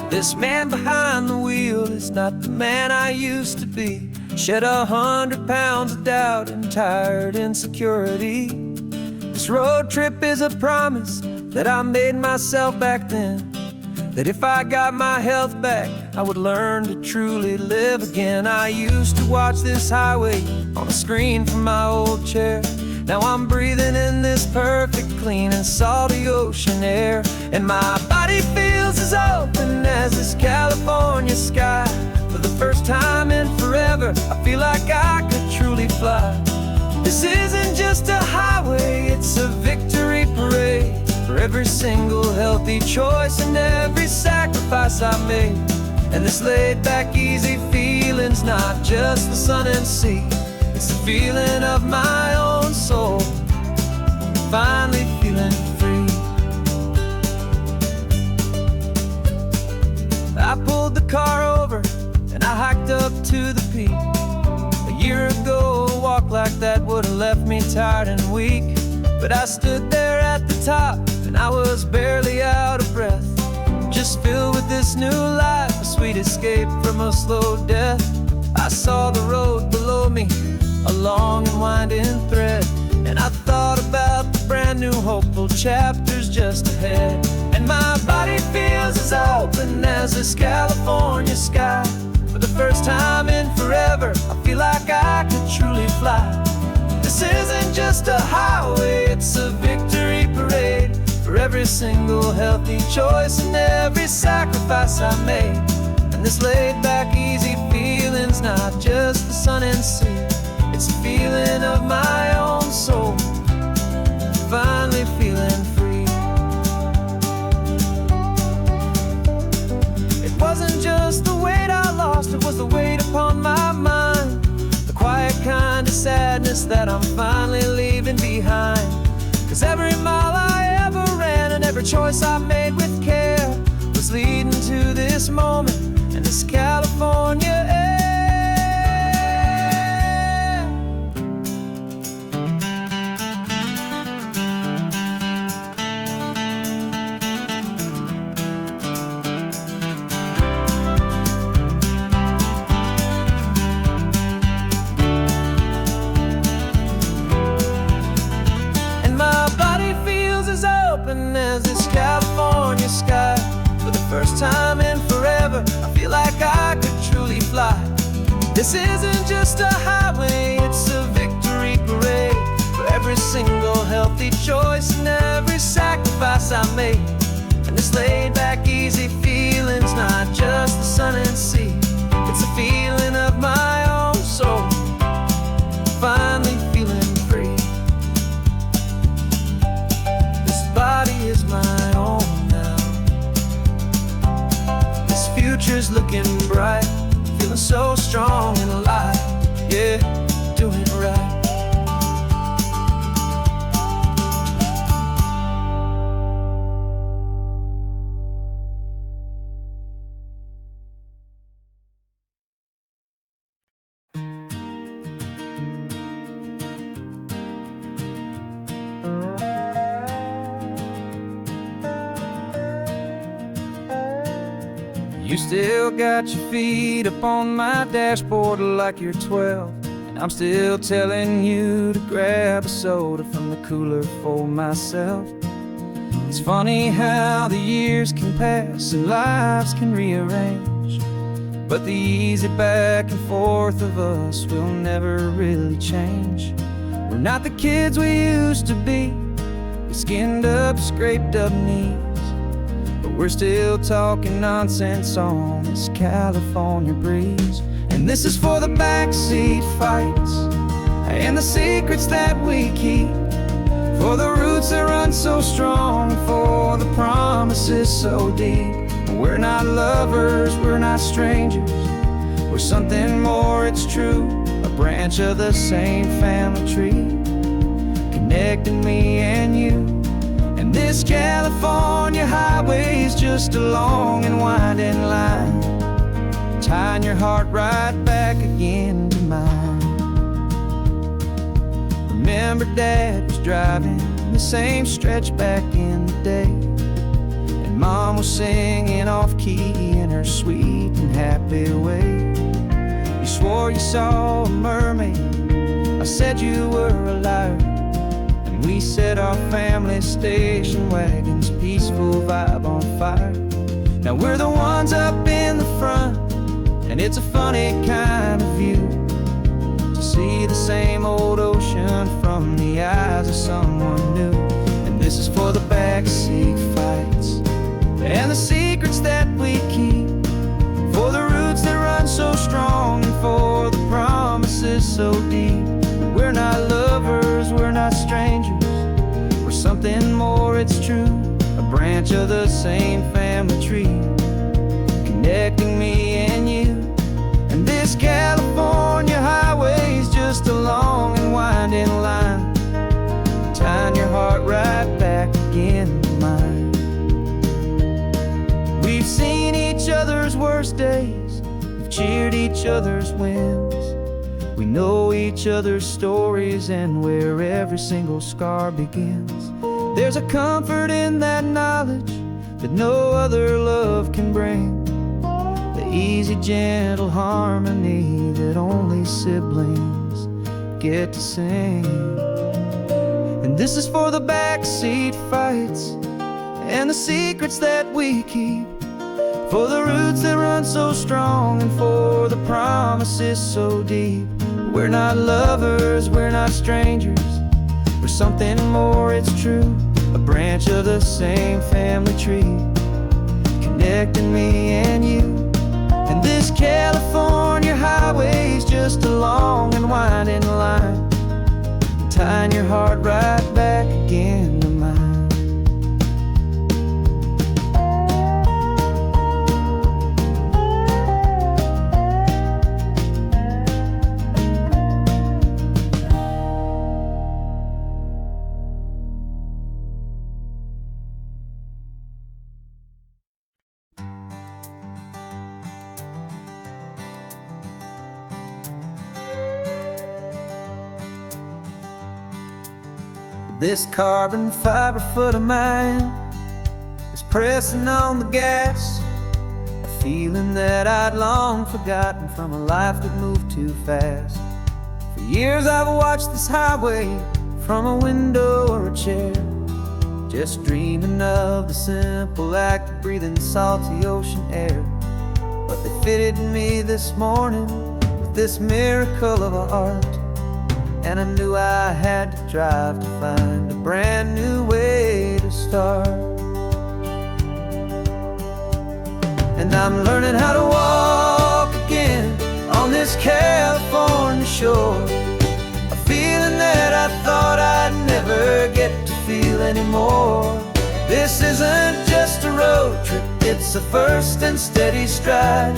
Speaker 1: This man behind the wheel is not the man I used to be. Shed 100 pounds of doubt and tired insecurity. This road trip is a promise that I made myself back then, that if I got my health back, I would learn to truly live again. I used to watch this highway on a screen from my old chair. Now I'm breathing in this perfect, clean and salty ocean air. And my body feels as open as this California sky. For the first time in forever, I feel like I could truly fly. This isn't just a highway, it's a victory parade. For every single healthy choice and every sacrifice I made. And this laid back, easy feeling's not just the sun and sea. It's the feeling of my own soul, finally feeling free. I pulled the car over and I hiked up to the peak. A year ago, a walk like that would have left me tired and weak. But I stood there at the top and I was barely out of breath, just filled with this new life, a sweet escape from a slow death. I saw the road below me, a long and winding thread, and I thought about the brand new hopeful chapters just ahead. And my body feels as open as this California sky. For the first time in forever, I feel like I could truly fly. This isn't just a highway, it's a victory parade. For every single healthy choice and every sacrifice I made. And this laid back, easy feeling's not just the sun and sea. It's a feeling of my own soul, finally feeling free. It wasn't just the weight I lost, it was the weight upon my mind. The quiet kind of sadness that I'm finally leaving behind. 'Cause every mile I ever ran and every choice I made with care was leading to this moment and this California air. As this California sky. For the first time in forever, I feel like I could truly fly. This isn't just a highway, it's a victory parade. For every single healthy choice and every sacrifice I made. And this laid back, easy feeling's not just the sun and sea. It's a feeling of my own soul, finally feeling free. Body is my own now. This future's looking bright, feeling so strong and alive. Yeah, doing it right. You still got your feet up on my dashboard like you're 12, and I'm still telling you to grab a soda from the cooler for myself. It's funny how the years can pass and lives can rearrange, but the easy back and forth of us will never really change. We're not the kids we used to be, with skinned up, scraped up knees, but we're still talking nonsense on this California breeze. And this is for the backseat fights and the secrets that we keep, for the roots that run so strong, for the promises so deep. We're not lovers, we're not strangers, we're something more, it's true. A branch of the same family tree, connecting me and you. And this California highway is just a long and winding line, tying your heart right back again to mine. Remember Dad was driving the same stretch back in the day, and Mom was singing off-key in her sweet and happy way. You swore you saw a mermaid, I said you were a liar, and we set our family station wagon's peaceful vibe on fire. Now we're the ones up in the front, and it's a funny kind of view to see the same old ocean from the eyes of someone new. And this is for the backseat fights and the secrets that we keep, for the roots that run so strong, and for the promises so deep. We're not lovers, we're not strangers, we're something more, it's true. A branch of the same family tree, connecting me and you. And this California highway's just a long and winding line, tying your heart right back again to mine. We've seen each other's worst days, we've cheered each other's wins, we know each other's stories and where every single scar begins. There's a comfort in that knowledge that no other love can bring, the easy, gentle harmony that only siblings get to sing. And this is for the backseat fights and the secrets that we keep, for the roots that run so strong, and for the promises so deep. We're not lovers, we're not strangers, we're something more, it's true. A branch of the same family tree, connecting me and you. And this California highway's just a long and winding line, tying your heart right back again to mine. This carbon fiber foot of mine is pressing on the gas, a feeling that I'd long forgotten from a life that moved too fast. For years I've watched this highway from a window or a chair, just dreaming of the simple act of breathing salty ocean air. But they fitted me this morning with this miracle of art, and I knew I had to drive to find a brand new way to start. And I'm learning how to walk again on this California shore, a feeling that I thought I'd never get to feel anymore. This isn't just a road trip, it's a first and steady stride,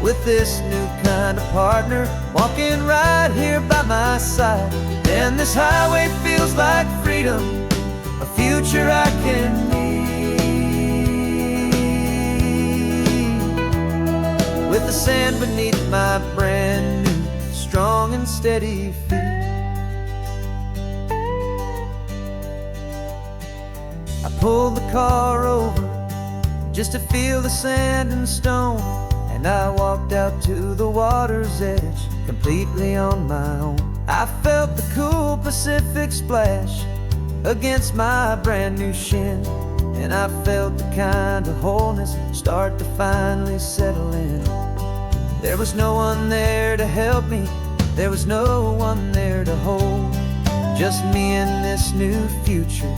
Speaker 1: with this new kind of partner walking right here by my side. And this highway feels like freedom, a future I can need, with the sand beneath my brand new strong and steady feet. I pulled the car over just to feel the sand and stone, and I walked out to the water's edge completely on my own. I felt the cool Pacific splash against my brand new shin, and I felt the kind of wholeness start to finally settle in. There was no one there to help me, there was no one there to hold. Just me and this new future,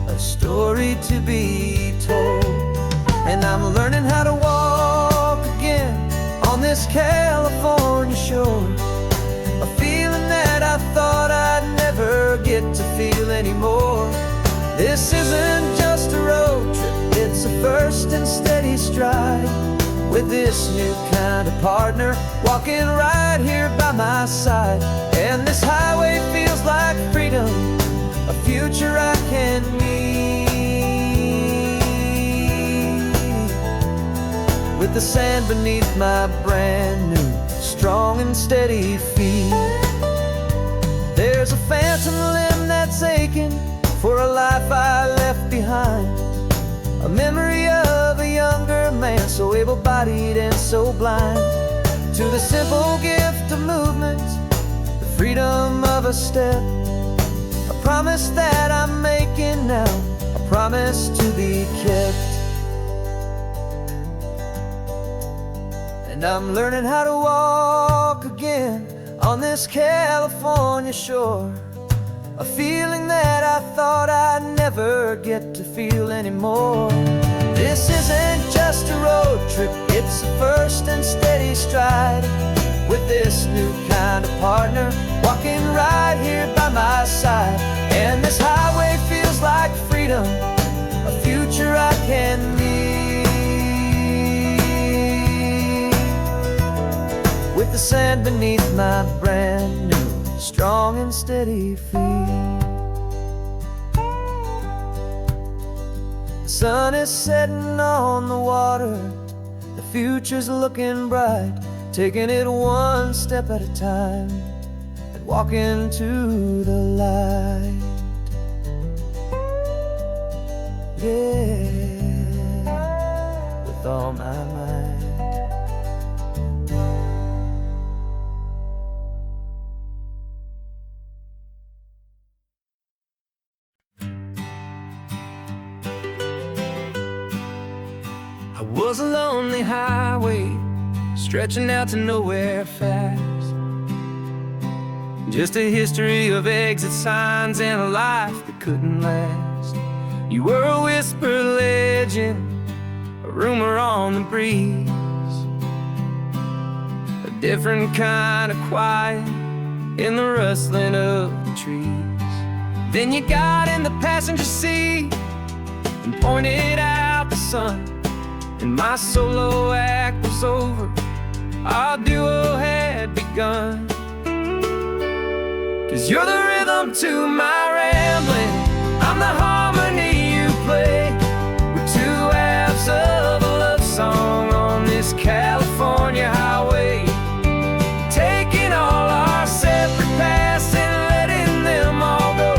Speaker 1: a story to be told. And I'm learning how to walk again on this California shore, a feeling that I thought I'd never get to feel anymore. This isn't just a road trip, it's a first and steady stride, with this new kind of partner walking right here by my side. And this highway feels like freedom, a future I can meet, with the sand beneath my brand new, strong and steady feet. There's a phantom limb that's aching for a life I left behind, a memory of a younger man, so able-bodied and so blind, to the simple gift of movement, the freedom of a step, a promise that I'm making now, a promise to be kept. And I'm learning how to walk again on this California shore, a feeling that I thought I'd never get to feel anymore. This isn't just a road trip, it's a first and steady stride, with this new kind of partner walking right here by my side. And this highway feels like freedom, a future I can meet, with the sand beneath my brand new, strong and steady feet. The sun is setting on the water, the future's looking bright, taking it one step at a time and walking to the light. Yeah, with all my might. I was a lonely highway, stretching out to nowhere fast. Just a history of exit signs and a life that couldn't last. You were a whisper legend, a rumor on the breeze, a different kind of quiet in the rustling of the trees. Then you got in the passenger seat and pointed out the sun, and my solo act was over, our duo had begun. 'Cause you're the rhythm to my rambling, I'm the harmony you play. We're two halves of a love song on this California highway, taking all our separate paths and letting them all go,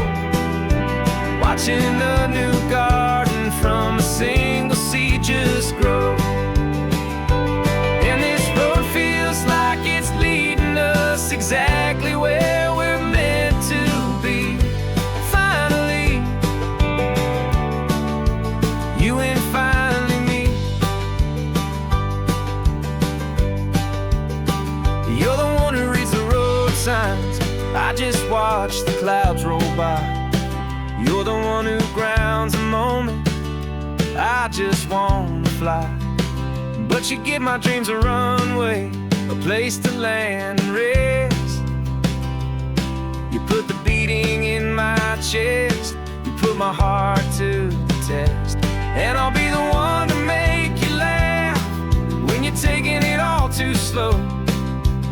Speaker 1: watching a new garden from a single seed just grow. And this road feels like it's leading us exactly where we're meant to be. Finally, you and finally me. You're the one who reads the road signs, I just watch the clouds roll by. You're the one who grounds a moment, I just wanna fly. But you give my dreams a runway, a place to land and rest. You put the beating in my chest, you put my heart to the test. And I'll be the one to make you laugh when you're taking it all too slow,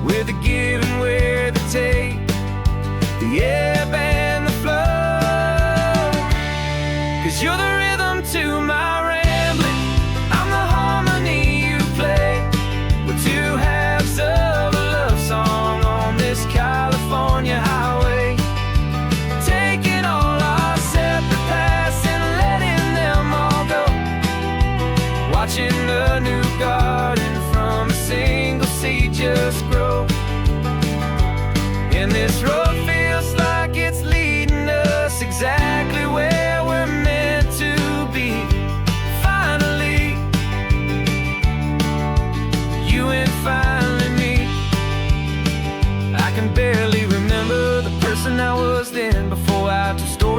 Speaker 1: with the give and with the take, the ebb and the flow. 'Cause you're the rhythm to my rambling, I'm the harmony you play. We're two halves of a love song on this California highway, taking all our separate paths and letting them all go, watching a new garden from a single seed just grow. And this road feels like it's leading us exactly where we're meant to be.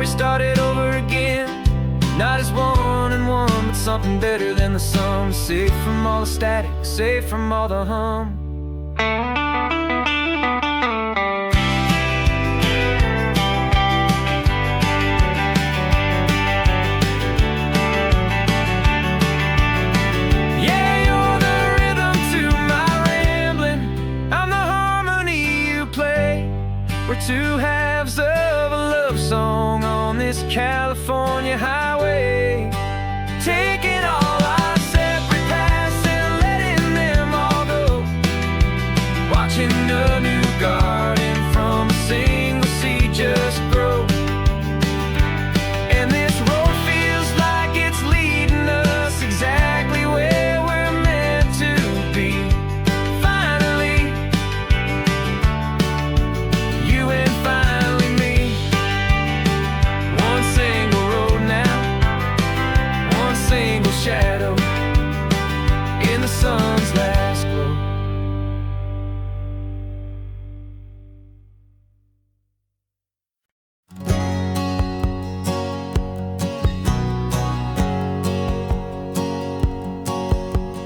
Speaker 1: started over again. Not as one and one, but something better than the sum. Safe from all the static, safe from all the hum. Two halves of a love song on this California highway, taking all our separate paths and letting them all go, watching a new garden from a single seed just grow. And this road feels like it's leading us exactly where we're meant to be. Finally, you and finally me. One single road now, one single shadow in the sun's last glow.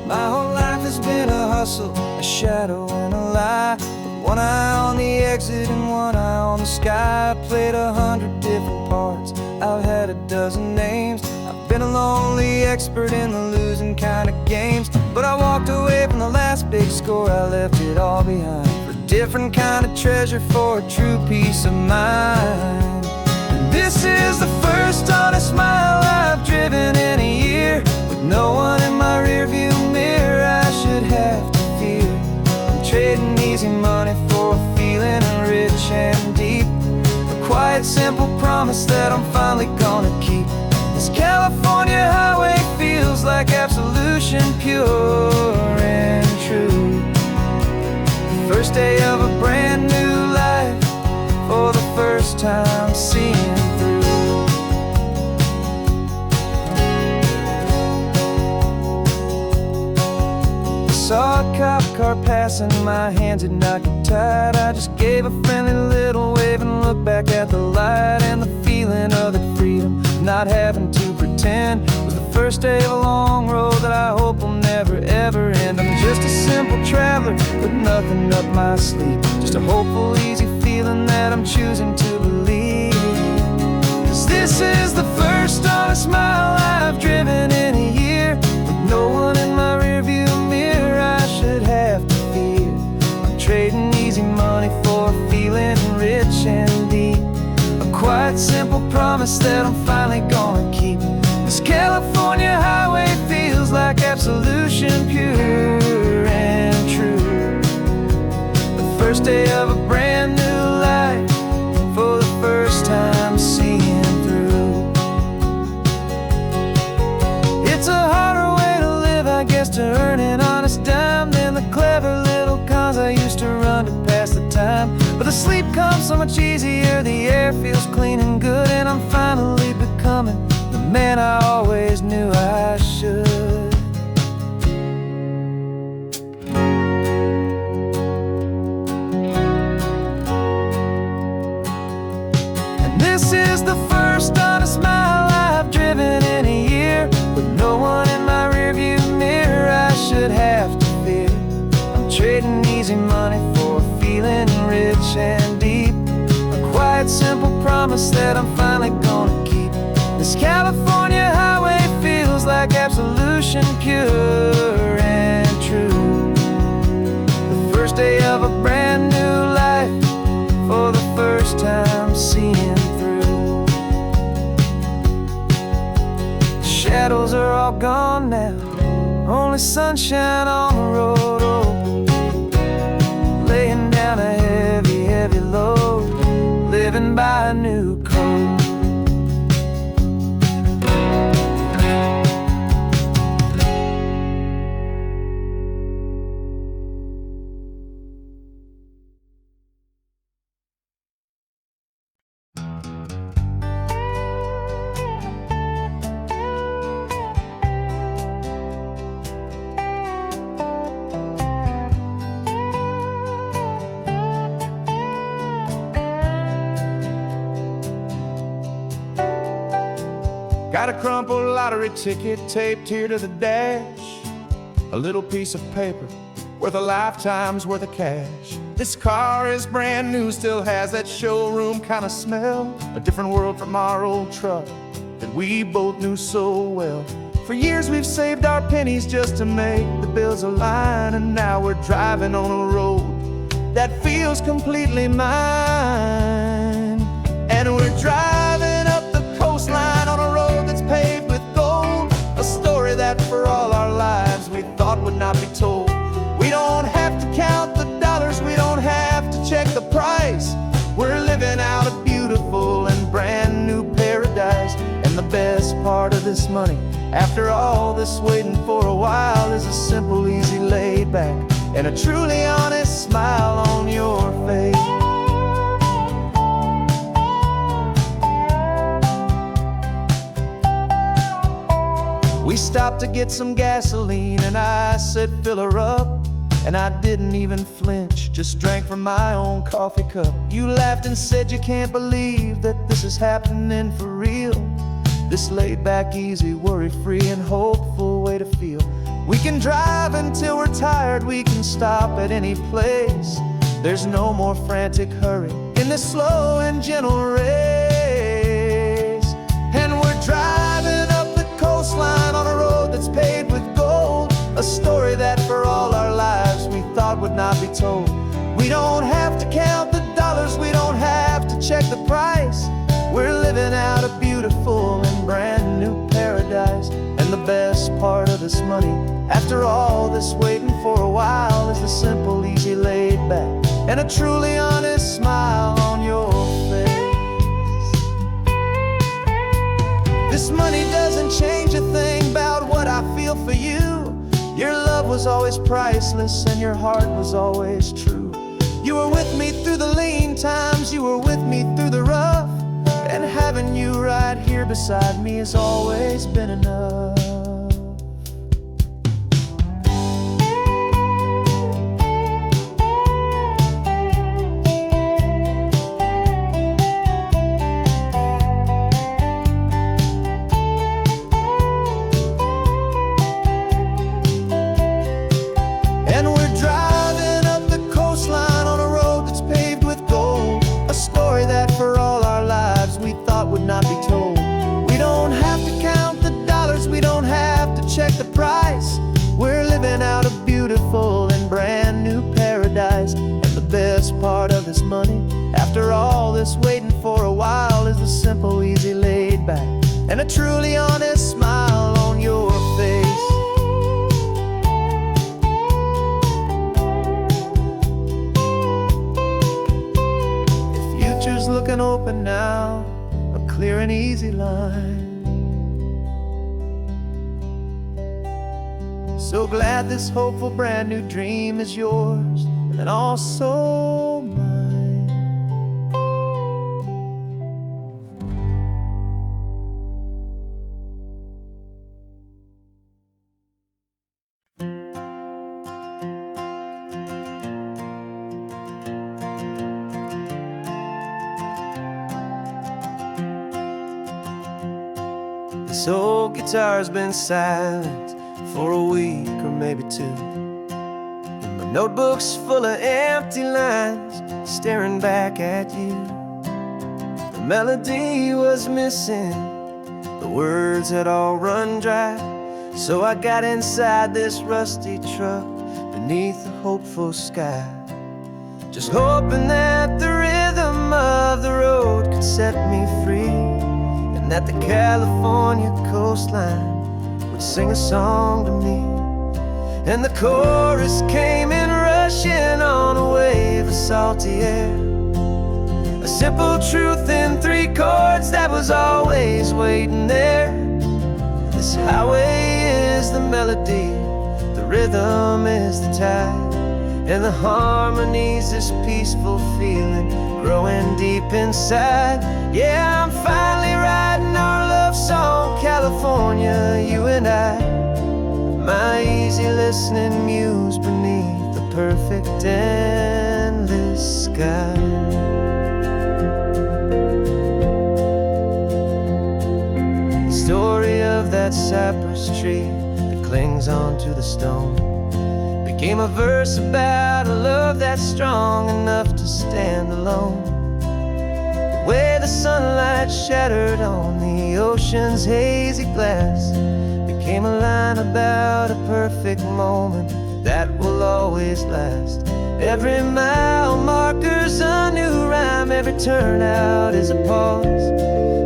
Speaker 1: My whole life has been a hustle, a shadow and a lie. With one eye on the exit and one eye on the sky. I played 100 different parts, I've had a dozen names. I've been a lonely expert in the losing kind of games. But I walked away from the last big score, I left it all behind for a different kind of treasure, for a true peace of mind. And this is the first honest smile I've driven in a year, with no one in my rearview mirror I should have to fear. I'm trading easy money for a feeling rich and deep, a quiet simple promise that I'm finally gonna keep. This California highway feels like absolution, pure and true. The first day of a brand new life, for the first time seeing through. Saw a cop car passing, my hands had not get tied. I just gave a friendly little wave and looked back at the light. And the feeling of the freedom, not having to pretend, was the first day of a long road that I hope will never ever end. I'm just a simple traveler with nothing up my sleeve, just a hopeful, easy feeling that I'm choosing to believe. 'Cause this is the first honest mile I've driven in a year, with no one in my rearview mirror I should have to fear. I'm trading easy money for a feeling rich and deep, a quiet simple promise that I'm finally gonna keep. This California highway feels like absolution, pure and true. The first day of a brand new life, for the first time seeing through. It's a harder way to live, I guess, to earn an honest dime than the clever little cons I used to run to pass the time. But the sleep comes so much easier, the air feels clean and good, and I'm finally becoming the man I always knew I should. And this is the first honest mile I've driven in a year, with no one in my rearview mirror I should have to fear. I'm trading easy money for a feeling rich and deep, a quiet simple promise that I'm finally gonna keep. This California highway feels like absolution, pure and true. The first day of a brand new life, for the first time seeing through. The shadows are all gone now, only sunshine on the road. Oh, laying down a heavy, heavy load, living by a new code. Got a crumpled lottery ticket taped here to the dash, a little piece of paper worth a lifetime's worth of cash. This car is brand new, still has that showroom kind of smell, a different world from our old truck that we both knew so well. For years we've saved our pennies just to make the bills align, and now we're driving on a road that feels completely mine. And we're driving up the coastline on a road that's paved with gold, a story that for all our lives we thought would not be told. We don't have to count the dollars, we don't have to check the price. We're living out a beautiful and brand new paradise. And the best part of this money, after all this waiting for a while, is a simple, easy, laid back, and a truly honest smile on your face. We stopped to get some gasoline, and I said, fill her up. And I didn't even flinch, just drank from my own coffee cup. You laughed and said you can't believe that this is happening for real. This laid back, easy, worry-free and hopeful way to feel. We can drive until we're tired, we can stop at any place. There's no more frantic hurry in this slow and gentle race. And we're driving up the coastline on a road that's paved with gold, a story that for all our lives we thought would not be told. We don't have to count the dollars, we don't have to check the price. We're living out a beautiful and brand new paradise. And the best part of this money, after all this waiting for a while, is the simple, easy, laid back, and a truly honest smile on your face. This money doesn't change a thing about what I feel for you. Your love was always priceless and your heart was always true. You were with me through the lean times, you were with me through the rough, and having you right here beside me has always been enough. Would not be told. We don't have to count the dollars, we don't have to check the price. We're living out a beautiful and brand new paradise. And the best part of this money, after all this waiting for a while, is the simple, easy, laid back, and a truly honest smile on your face. The future's looking open now, clear and easy line. So glad this hopeful brand new dream is yours and also mine. This old guitar's been silent for a week or maybe two, and my notebook's full of empty lines staring back at you. The melody was missing, the words had all run dry. So I got inside this rusty truck beneath a hopeful sky, just hoping that the rhythm of the road could set me free, that the California coastline would sing a song to me. And the chorus came in rushing on a wave of salty air, a simple truth in 3 chords that was always waiting there. This highway is the melody, the rhythm is the tide, and the harmony's this peaceful feeling growing deep inside. Yeah, I'm finally writing our love song, California, you and I, my easy listening muse beneath the perfect endless sky. story of that cypress tree that clings onto the stone became a verse about a love that's strong enough to stand alone. The way the sunlight shattered on the ocean's hazy glass became a line about a perfect moment that will always last. Every mile marker's a new rhyme, every turnout is a pause.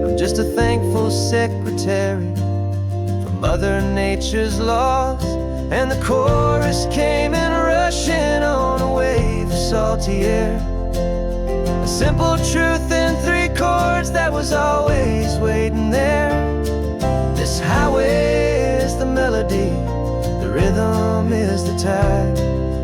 Speaker 1: I'm just a thankful secretary for Mother Nature's laws. And the chorus came in rushing on a wave of salty air, a simple truth in 3 chords that was always waiting there. This highway is the melody, the rhythm is the tide,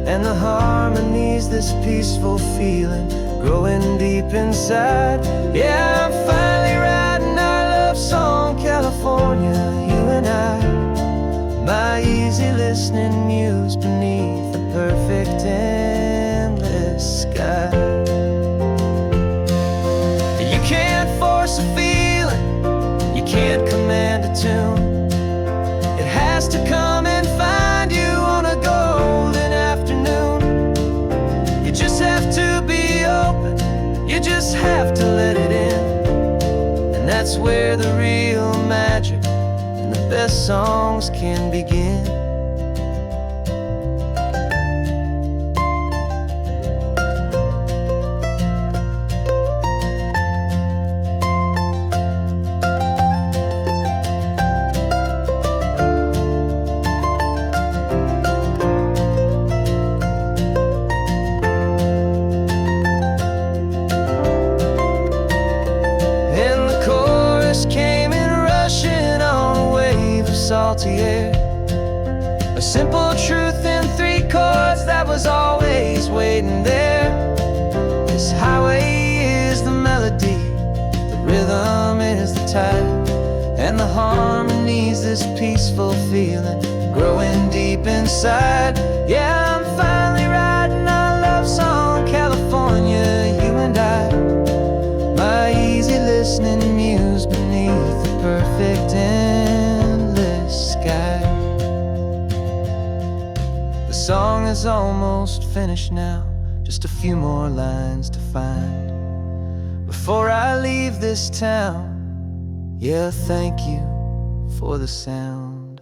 Speaker 1: and the harmony's this peaceful feeling growing deep inside. Yeah, I'm finally writing our love song, California, you and I. My easy listening muse beneath the perfect endless sky. You can't force a feeling, you can't command a tune. It has to come and find you on a golden afternoon. You just have to be open, you just have to let it in. And that's where the real magic and the best songs can begin. Salty air, a simple truth in 3 chords that was always waiting there. This highway is the melody, the rhythm is the tide, and the harmony's this peaceful feeling growing deep inside. Yeah, I'm finally writing our love song, California, you and I. My easy listening muse beneath the perfect sky. The song is almost finished now, just a few more lines to find before I leave this town. Yeah, thank you for the sound.